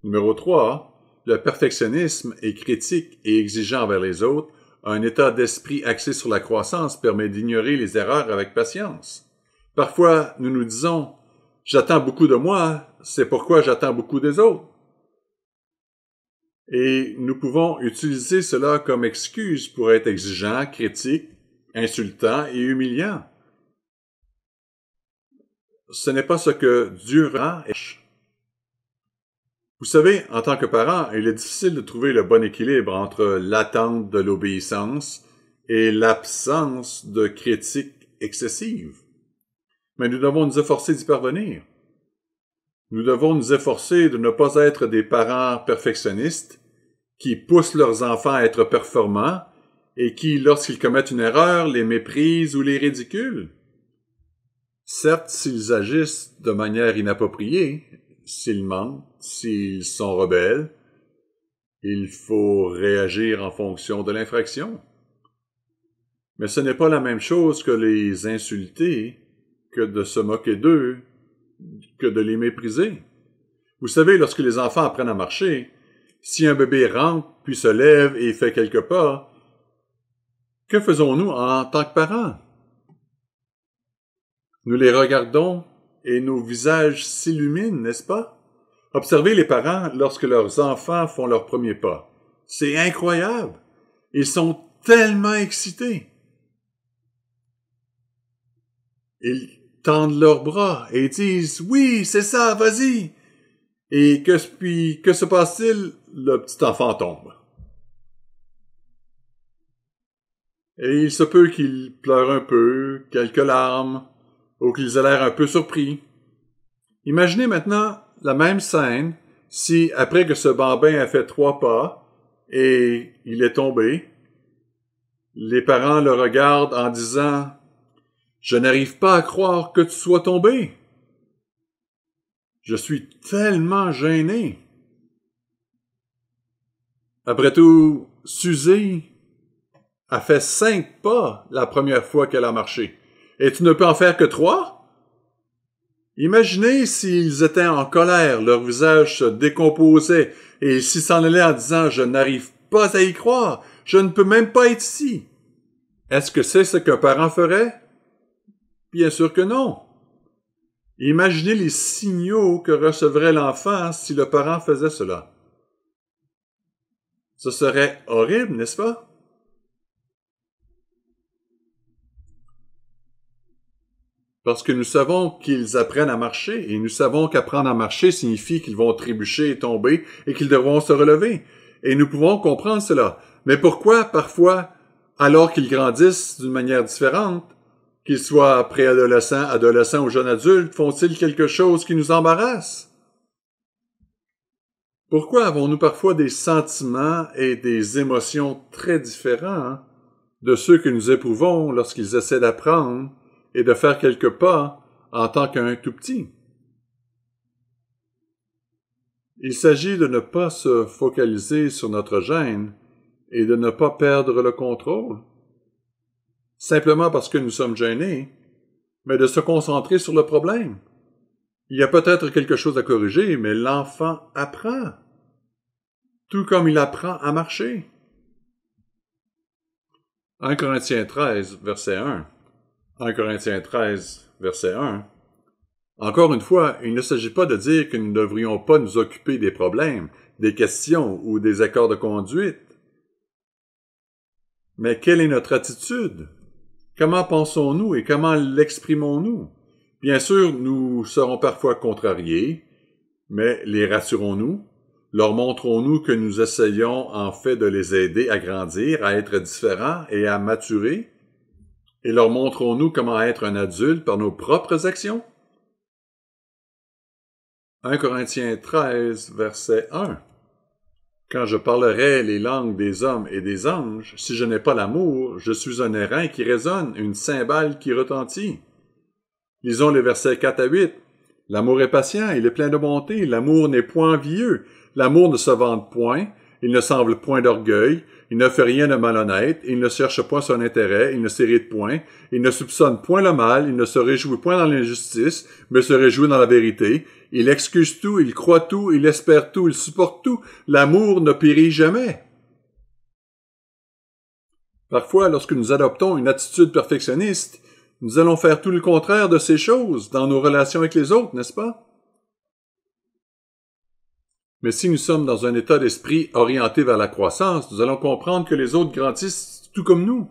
Numéro 3, le perfectionnisme est critique et exigeant envers les autres. Un état d'esprit axé sur la croissance permet d'ignorer les erreurs avec patience. Parfois, nous nous disons « J'attends beaucoup de moi, c'est pourquoi j'attends beaucoup des autres. » Et nous pouvons utiliser cela comme excuse pour être exigeant, critique, insultant et humiliant. Ce n'est pas ce que Dieu rend. Vous savez, en tant que parent, il est difficile de trouver le bon équilibre entre l'attente de l'obéissance et l'absence de critique excessive. mais nous devons nous efforcer d'y parvenir. Nous devons nous efforcer de ne pas être des parents perfectionnistes qui poussent leurs enfants à être performants et qui, lorsqu'ils commettent une erreur, les méprisent ou les ridiculent. Certes, s'ils agissent de manière inappropriée, s'ils mentent, s'ils sont rebelles, il faut réagir en fonction de l'infraction. Mais ce n'est pas la même chose que les insulter, que de se moquer d'eux, que de les mépriser. Vous savez, lorsque les enfants apprennent à marcher, si un bébé rentre, puis se lève et fait quelques pas, que faisons-nous en tant que parents? Nous les regardons et nos visages s'illuminent, n'est-ce pas? Observez les parents lorsque leurs enfants font leurs premiers pas. C'est incroyable. Ils sont tellement excités. Ils tendent leurs bras et disent « Oui, c'est ça, vas-y !» Et que se passe-t-il? Le petit enfant tombe. Et il se peut qu'il pleure un peu, quelques larmes, ou qu'ils aient l'air un peu surpris. Imaginez maintenant la même scène si, après que ce bambin a fait 3 pas et il est tombé, les parents le regardent en disant « Je n'arrive pas à croire que tu sois tombé. Je suis tellement gêné. » Après tout, Suzy a fait 5 pas la première fois qu'elle a marché. Et tu ne peux en faire que 3? Imaginez s'ils étaient en colère, leur visage se décomposait, et s'ils s'en allaient en disant « Je n'arrive pas à y croire, je ne peux même pas être ici. » Est-ce que c'est ce qu'un parent ferait? Bien sûr que non. Imaginez les signaux que recevrait l'enfant si le parent faisait cela. Ce serait horrible, n'est-ce pas? Parce que nous savons qu'ils apprennent à marcher, et nous savons qu'apprendre à marcher signifie qu'ils vont trébucher et tomber, et qu'ils devront se relever. Et nous pouvons comprendre cela. Mais pourquoi, parfois, alors qu'ils grandissent d'une manière différente, qu'ils soient préadolescents, adolescents ou jeunes adultes, font-ils quelque chose qui nous embarrasse? Pourquoi avons-nous parfois des sentiments et des émotions très différents de ceux que nous éprouvons lorsqu'ils essaient d'apprendre et de faire quelques pas en tant qu'un tout petit? Il s'agit de ne pas se focaliser sur notre gêne et de ne pas perdre le contrôle, simplement parce que nous sommes gênés, mais de se concentrer sur le problème. Il y a peut-être quelque chose à corriger, mais l'enfant apprend, tout comme il apprend à marcher. 1 Corinthiens 13, verset 1. 1 Corinthiens 13, verset 1. Encore une fois, il ne s'agit pas de dire que nous ne devrions pas nous occuper des problèmes, des questions ou des accords de conduite. Mais quelle est notre attitude? Comment pensons-nous et comment l'exprimons-nous? Bien sûr, nous serons parfois contrariés, mais les rassurons-nous? Leur montrons-nous que nous essayons en fait de les aider à grandir, à être différents et à maturer? Et leur montrons-nous comment être un adulte par nos propres actions? 1 Corinthiens 13, verset 1. Quand je parlerai les langues des hommes et des anges, si je n'ai pas l'amour, je suis un airain qui résonne, une cymbale qui retentit. Lisons les versets 4 à 8. L'amour est patient, il est plein de bonté, l'amour n'est point envieux, l'amour ne se vante point, il ne semble point d'orgueil, il ne fait rien de malhonnête, il ne cherche point son intérêt, il ne s'irrite point, il ne soupçonne point le mal, il ne se réjouit point dans l'injustice, mais se réjouit dans la vérité, il excuse tout, il croit tout, il espère tout, il supporte tout, l'amour ne périt jamais. Parfois, lorsque nous adoptons une attitude perfectionniste, nous allons faire tout le contraire de ces choses dans nos relations avec les autres, n'est-ce pas? Mais si nous sommes dans un état d'esprit orienté vers la croissance, nous allons comprendre que les autres grandissent tout comme nous,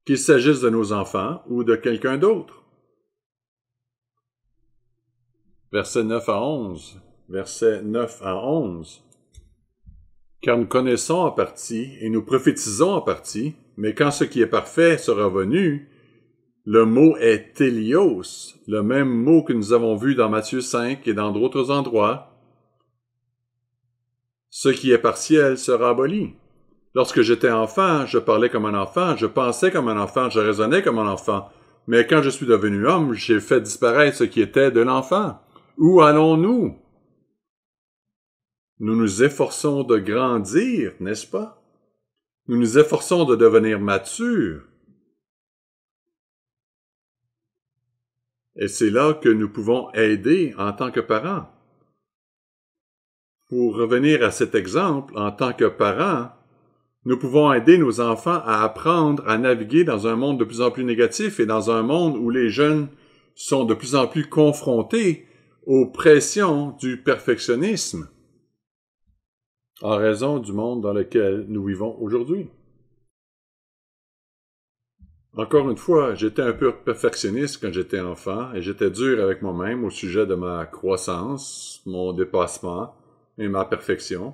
qu'il s'agisse de nos enfants ou de quelqu'un d'autre. Versets 9 à 11. Versets 9 à 11. Car nous connaissons en partie et nous prophétisons en partie, mais quand ce qui est parfait sera venu, Le mot est télios, le même mot que nous avons vu dans Matthieu 5 et dans d'autres endroits. Ce qui est partiel sera aboli. Lorsque j'étais enfant, je parlais comme un enfant, je pensais comme un enfant, je raisonnais comme un enfant. Mais quand je suis devenu homme, j'ai fait disparaître ce qui était de l'enfant. Où allons-nous? Nous nous efforçons de grandir, n'est-ce pas? Nous nous efforçons de devenir matures. Et c'est là que nous pouvons aider en tant que parents. Pour revenir à cet exemple, en tant que parents, nous pouvons aider nos enfants à apprendre à naviguer dans un monde de plus en plus négatif et dans un monde où les jeunes sont de plus en plus confrontés aux pressions du perfectionnisme en raison du monde dans lequel nous vivons aujourd'hui. Encore une fois, j'étais un peu perfectionniste quand j'étais enfant et j'étais dur avec moi-même au sujet de ma croissance, mon dépassement et ma perfection.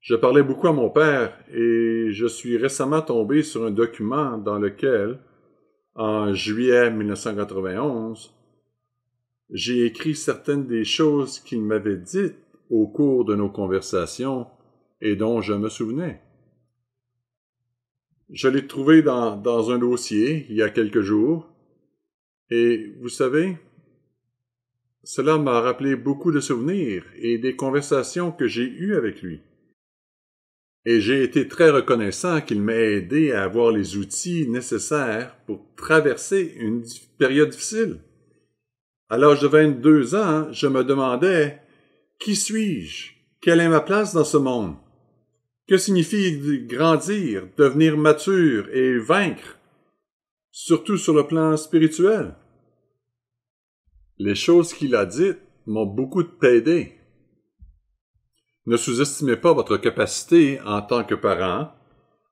Je parlais beaucoup à mon père et je suis récemment tombé sur un document dans lequel, en juillet 1991, j'ai écrit certaines des choses qu'il m'avait dites au cours de nos conversations et dont je me souvenais. Je l'ai trouvé dans un dossier il y a quelques jours et vous savez, cela m'a rappelé beaucoup de souvenirs et des conversations que j'ai eues avec lui. Et j'ai été très reconnaissant qu'il m'ait aidé à avoir les outils nécessaires pour traverser une période difficile. À l'âge de 22 ans, je me demandais « Qui suis-je? Quelle est ma place dans ce monde? Que signifie grandir, devenir mature et vaincre, surtout sur le plan spirituel? » Les choses qu'il a dites m'ont beaucoup aidé. Ne sous-estimez pas votre capacité en tant que parent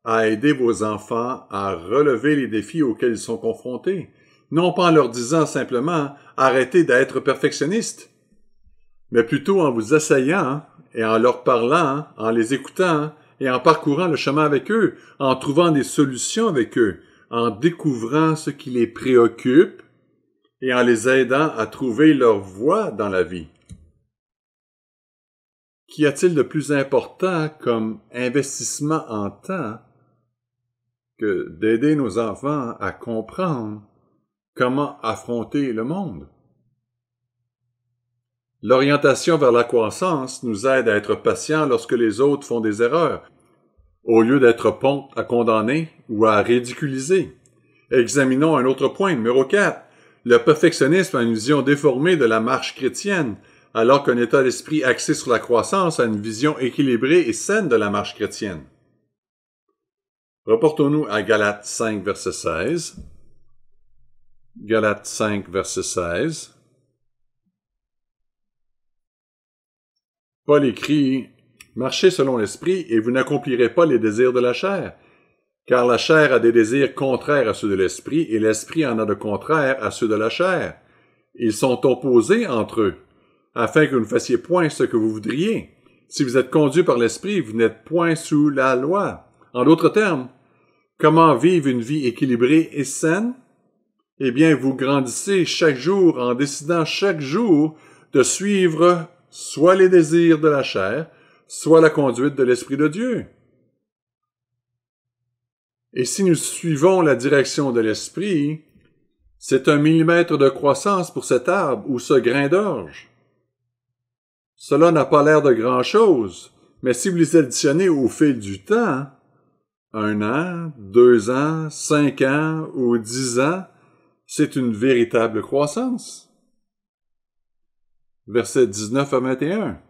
à aider vos enfants à relever les défis auxquels ils sont confrontés, non pas en leur disant simplement « arrêtez d'être perfectionniste », mais plutôt en vous asseyant et en leur parlant, en les écoutant et en parcourant le chemin avec eux, en trouvant des solutions avec eux, en découvrant ce qui les préoccupe et en les aidant à trouver leur voie dans la vie. Qu'y a-t-il de plus important comme investissement en temps que d'aider nos enfants à comprendre comment affronter le monde? L'orientation vers la croissance nous aide à être patients lorsque les autres font des erreurs, au lieu d'être prompts à condamner ou à ridiculiser. Examinons un autre point, numéro 4. Le perfectionnisme a une vision déformée de la marche chrétienne, alors qu'un état d'esprit axé sur la croissance a une vision équilibrée et saine de la marche chrétienne. Reportons-nous à Galates 5, verset 16. Galates 5, verset 16. Paul écrit « Marchez selon l'esprit et vous n'accomplirez pas les désirs de la chair, car la chair a des désirs contraires à ceux de l'esprit et l'esprit en a de contraires à ceux de la chair. Ils sont opposés entre eux, afin que vous ne fassiez point ce que vous voudriez. Si vous êtes conduit par l'esprit, vous n'êtes point sous la loi. » En d'autres termes, comment vivre une vie équilibrée et saine? Eh bien, vous grandissez chaque jour en décidant chaque jour de suivre soit les désirs de la chair, soit la conduite de l'Esprit de Dieu. Et si nous suivons la direction de l'Esprit, c'est 1 millimètre de croissance pour cet arbre ou ce grain d'orge. Cela n'a pas l'air de grand-chose, mais si vous les additionnez au fil du temps, 1 an, 2 ans, 5 ans ou 10 ans, c'est une véritable croissance. Versets 19 à 21.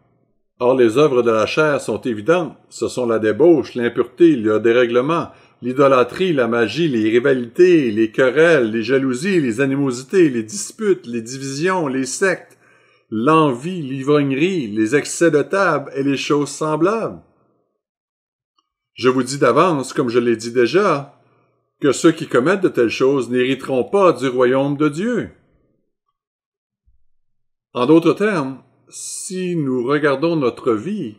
Or, les œuvres de la chair sont évidentes. Ce sont la débauche, l'impureté, le dérèglement, l'idolâtrie, la magie, les rivalités, les querelles, les jalousies, les animosités, les disputes, les divisions, les sectes, l'envie, l'ivrognerie, les excès de table et les choses semblables. Je vous dis d'avance, comme je l'ai dit déjà, que ceux qui commettent de telles choses n'hériteront pas du royaume de Dieu. En d'autres termes, si nous regardons notre vie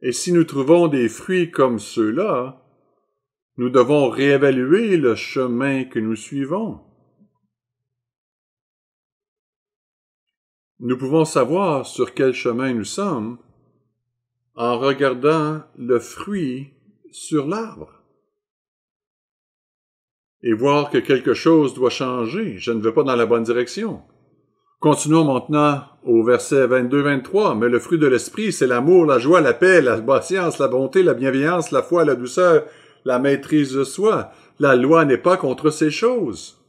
et si nous trouvons des fruits comme ceux-là, nous devons réévaluer le chemin que nous suivons. Nous pouvons savoir sur quel chemin nous sommes en regardant le fruit sur l'arbre et voir que quelque chose doit changer. Je ne vais pas dans la bonne direction. Continuons maintenant au verset 22-23. Mais le fruit de l'esprit, c'est l'amour, la joie, la paix, la patience, la bonté, la bienveillance, la foi, la douceur, la maîtrise de soi. La loi n'est pas contre ces choses.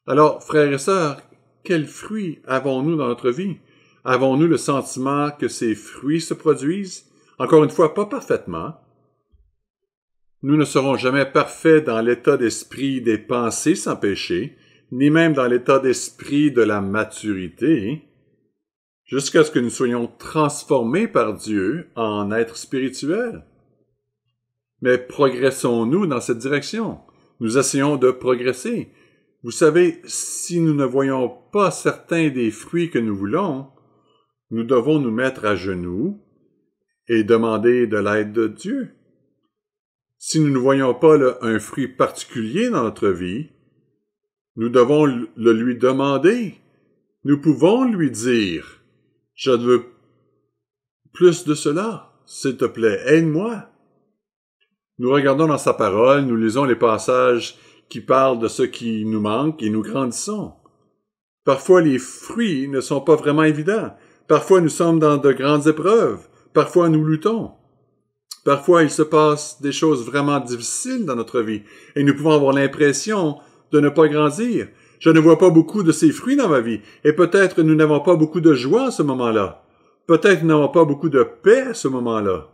Alors, frères et sœurs, quels fruits avons-nous dans notre vie? Avons-nous le sentiment que ces fruits se produisent? Encore une fois, pas parfaitement. Nous ne serons jamais parfaits dans l'état d'esprit des pensées sans péché, ni même dans l'état d'esprit de la maturité, jusqu'à ce que nous soyons transformés par Dieu en êtres spirituels. Mais progressons-nous dans cette direction? Nous essayons de progresser. Vous savez, si nous ne voyons pas certains des fruits que nous voulons, nous devons nous mettre à genoux et demander de l'aide de Dieu. Si nous ne voyons pas un fruit particulier dans notre vie, nous devons le lui demander. Nous pouvons lui dire, « Je veux plus de cela, s'il te plaît, aide-moi. » Nous regardons dans sa parole, nous lisons les passages qui parlent de ce qui nous manque et nous grandissons. Parfois, les fruits ne sont pas vraiment évidents. Parfois, nous sommes dans de grandes épreuves. Parfois, nous luttons. Parfois, il se passe des choses vraiment difficiles dans notre vie et nous pouvons avoir l'impression de ne pas grandir. Je ne vois pas beaucoup de ces fruits dans ma vie et peut-être nous n'avons pas beaucoup de joie à ce moment-là. Peut-être nous n'avons pas beaucoup de paix à ce moment-là.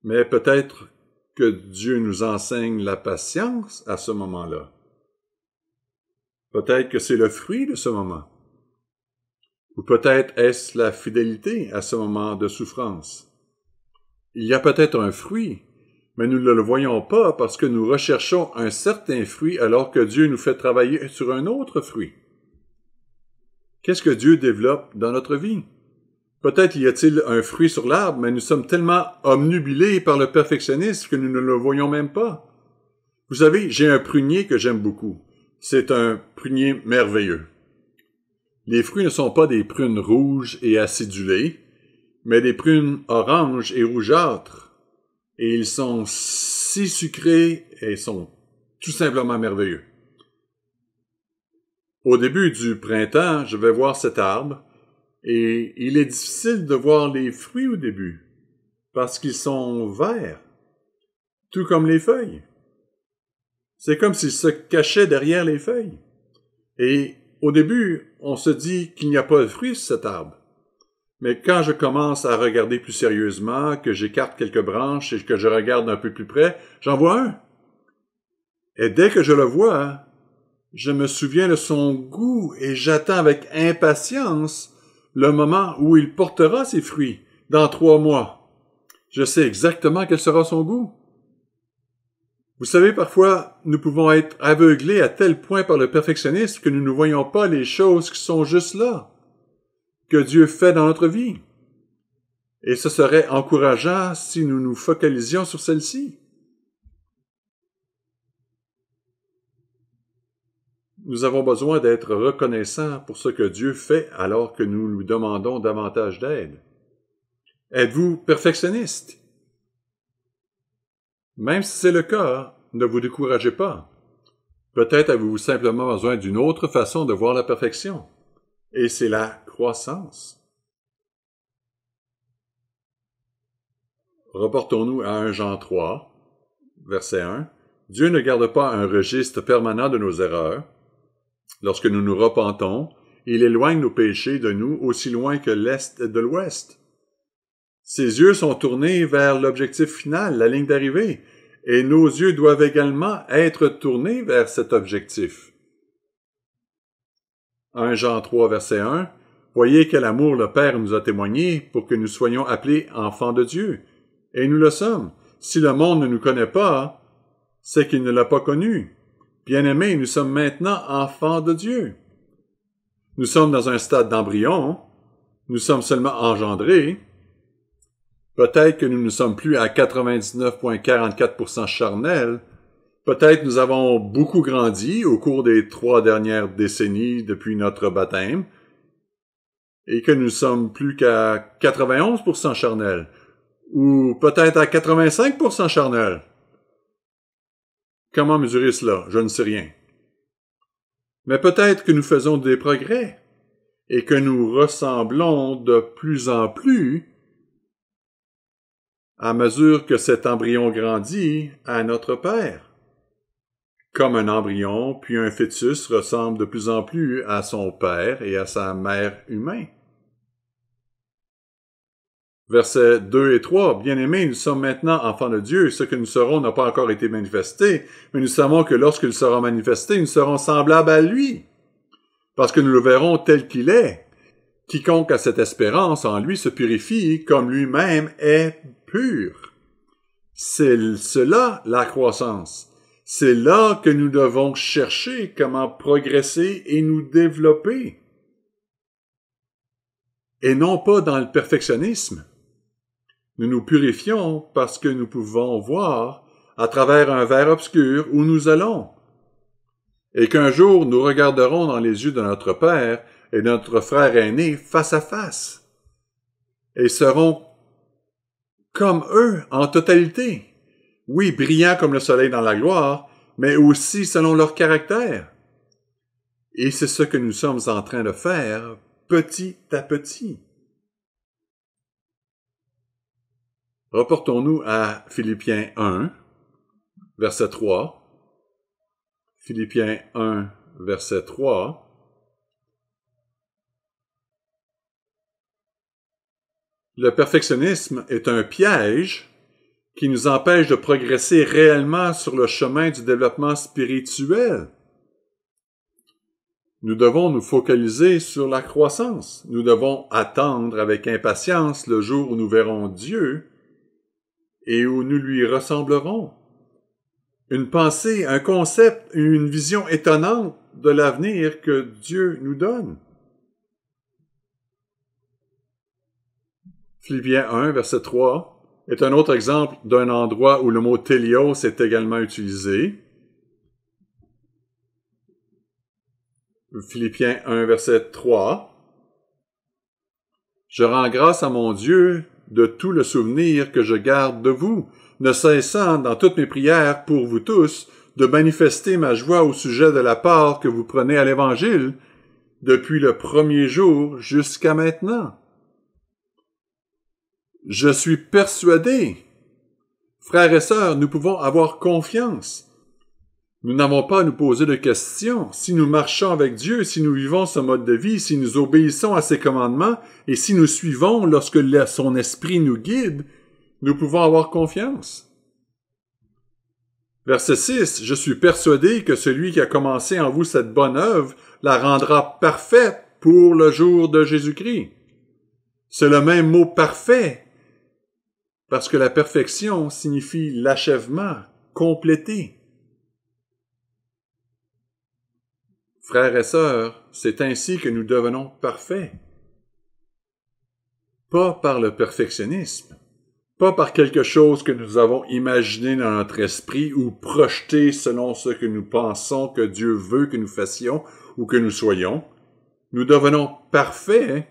Mais peut-être que Dieu nous enseigne la patience à ce moment-là. Peut-être que c'est le fruit de ce moment. Ou peut-être est-ce la fidélité à ce moment de souffrance. Il y a peut-être un fruit, mais nous ne le voyons pas parce que nous recherchons un certain fruit alors que Dieu nous fait travailler sur un autre fruit. Qu'est-ce que Dieu développe dans notre vie? Peut-être y a-t-il un fruit sur l'arbre, mais nous sommes tellement obnubilés par le perfectionnisme que nous ne le voyons même pas. Vous savez, j'ai un prunier que j'aime beaucoup. C'est un prunier merveilleux. Les fruits ne sont pas des prunes rouges et acidulées, mais des prunes oranges et rougeâtres. Et ils sont si sucrés et sont tout simplement merveilleux. Au début du printemps, je vais voir cet arbre, et il est difficile de voir les fruits au début, parce qu'ils sont verts, tout comme les feuilles. C'est comme s'ils se cachaient derrière les feuilles. Et au début, on se dit qu'il n'y a pas de fruits sur cet arbre. Mais quand je commence à regarder plus sérieusement, que j'écarte quelques branches et que je regarde un peu plus près, j'en vois un. Et dès que je le vois, je me souviens de son goût et j'attends avec impatience le moment où il portera ses fruits, dans 3 mois. Je sais exactement quel sera son goût. Vous savez, parfois, nous pouvons être aveuglés à tel point par le perfectionnisme que nous ne voyons pas les choses qui sont juste là, que Dieu fait dans notre vie. Et ce serait encourageant si nous nous focalisions sur celle-ci. Nous avons besoin d'être reconnaissants pour ce que Dieu fait alors que nous lui demandons davantage d'aide. Êtes-vous perfectionniste? Même si c'est le cas, ne vous découragez pas. Peut-être avez-vous simplement besoin d'une autre façon de voir la perfection. Et c'est la croissance. Reportons-nous à 1 Jean 3, verset 1. Dieu ne garde pas un registre permanent de nos erreurs. Lorsque nous nous repentons, il éloigne nos péchés de nous aussi loin que l'Est de l'Ouest. Ses yeux sont tournés vers l'objectif final, la ligne d'arrivée, et nos yeux doivent également être tournés vers cet objectif. 1 Jean 3, verset 1. Voyez quel amour le Père nous a témoigné pour que nous soyons appelés enfants de Dieu. Et nous le sommes. Si le monde ne nous connaît pas, c'est qu'il ne l'a pas connu. Bien-aimés, nous sommes maintenant enfants de Dieu. Nous sommes dans un stade d'embryon. Nous sommes seulement engendrés. Peut-être que nous ne sommes plus à 99,44% charnels. Peut-être nous avons beaucoup grandi au cours des 3 dernières décennies depuis notre baptême et que nous sommes plus qu'à 91% charnels ou peut-être à 85% charnels. Comment mesurer cela? Je ne sais rien. Mais peut-être que nous faisons des progrès et que nous ressemblons de plus en plus à mesure que cet embryon grandit à notre Père. Comme un embryon, puis un fœtus ressemble de plus en plus à son père et à sa mère humain. Versets 2 et 3. Bien-aimés, nous sommes maintenant enfants de Dieu. Ce que nous serons n'a pas encore été manifesté, mais nous savons que lorsqu'il sera manifesté, nous serons semblables à lui, parce que nous le verrons tel qu'il est. Quiconque a cette espérance en lui se purifie comme lui-même est pur. C'est cela la croissance. C'est là que nous devons chercher comment progresser et nous développer. Et non pas dans le perfectionnisme. Nous nous purifions parce que nous pouvons voir à travers un verre obscur où nous allons. Et qu'un jour nous regarderons dans les yeux de notre Père et de notre frère aîné face à face. Et serons comme eux en totalité. Oui, brillants comme le soleil dans la gloire, mais aussi selon leur caractère. Et c'est ce que nous sommes en train de faire petit à petit. Reportons-nous à Philippiens 1, verset 3. Philippiens 1, verset 3. Le perfectionnisme est un piège qui nous empêche de progresser réellement sur le chemin du développement spirituel. Nous devons nous focaliser sur la croissance. Nous devons attendre avec impatience le jour où nous verrons Dieu et où nous lui ressemblerons. Une pensée, un concept, une vision étonnante de l'avenir que Dieu nous donne. Philippiens 1, verset 3, est un autre exemple d'un endroit où le mot « télios » est également utilisé. Philippiens 1, verset 3. « Je rends grâce à mon Dieu de tout le souvenir que je garde de vous, ne cessant dans toutes mes prières pour vous tous de manifester ma joie au sujet de la part que vous prenez à l'Évangile depuis le premier jour jusqu'à maintenant. Je suis persuadé, frères et sœurs, nous pouvons avoir confiance. Nous n'avons pas à nous poser de questions. Si nous marchons avec Dieu, si nous vivons ce mode de vie, si nous obéissons à ses commandements et si nous suivons lorsque son esprit nous guide, nous pouvons avoir confiance. Verset 6, « Je suis persuadé que celui qui a commencé en vous cette bonne œuvre la rendra parfaite pour le jour de Jésus-Christ. » C'est le même mot « parfait » parce que la perfection signifie l'achèvement, complété. Frères et sœurs, c'est ainsi que nous devenons parfaits. Pas par le perfectionnisme, pas par quelque chose que nous avons imaginé dans notre esprit ou projeté selon ce que nous pensons que Dieu veut que nous fassions ou que nous soyons. Nous devenons parfaits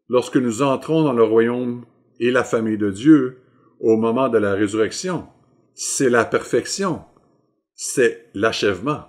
lorsque nous entrons dans le royaume et la famille de Dieu au moment de la résurrection. C'est la perfection, c'est l'achèvement.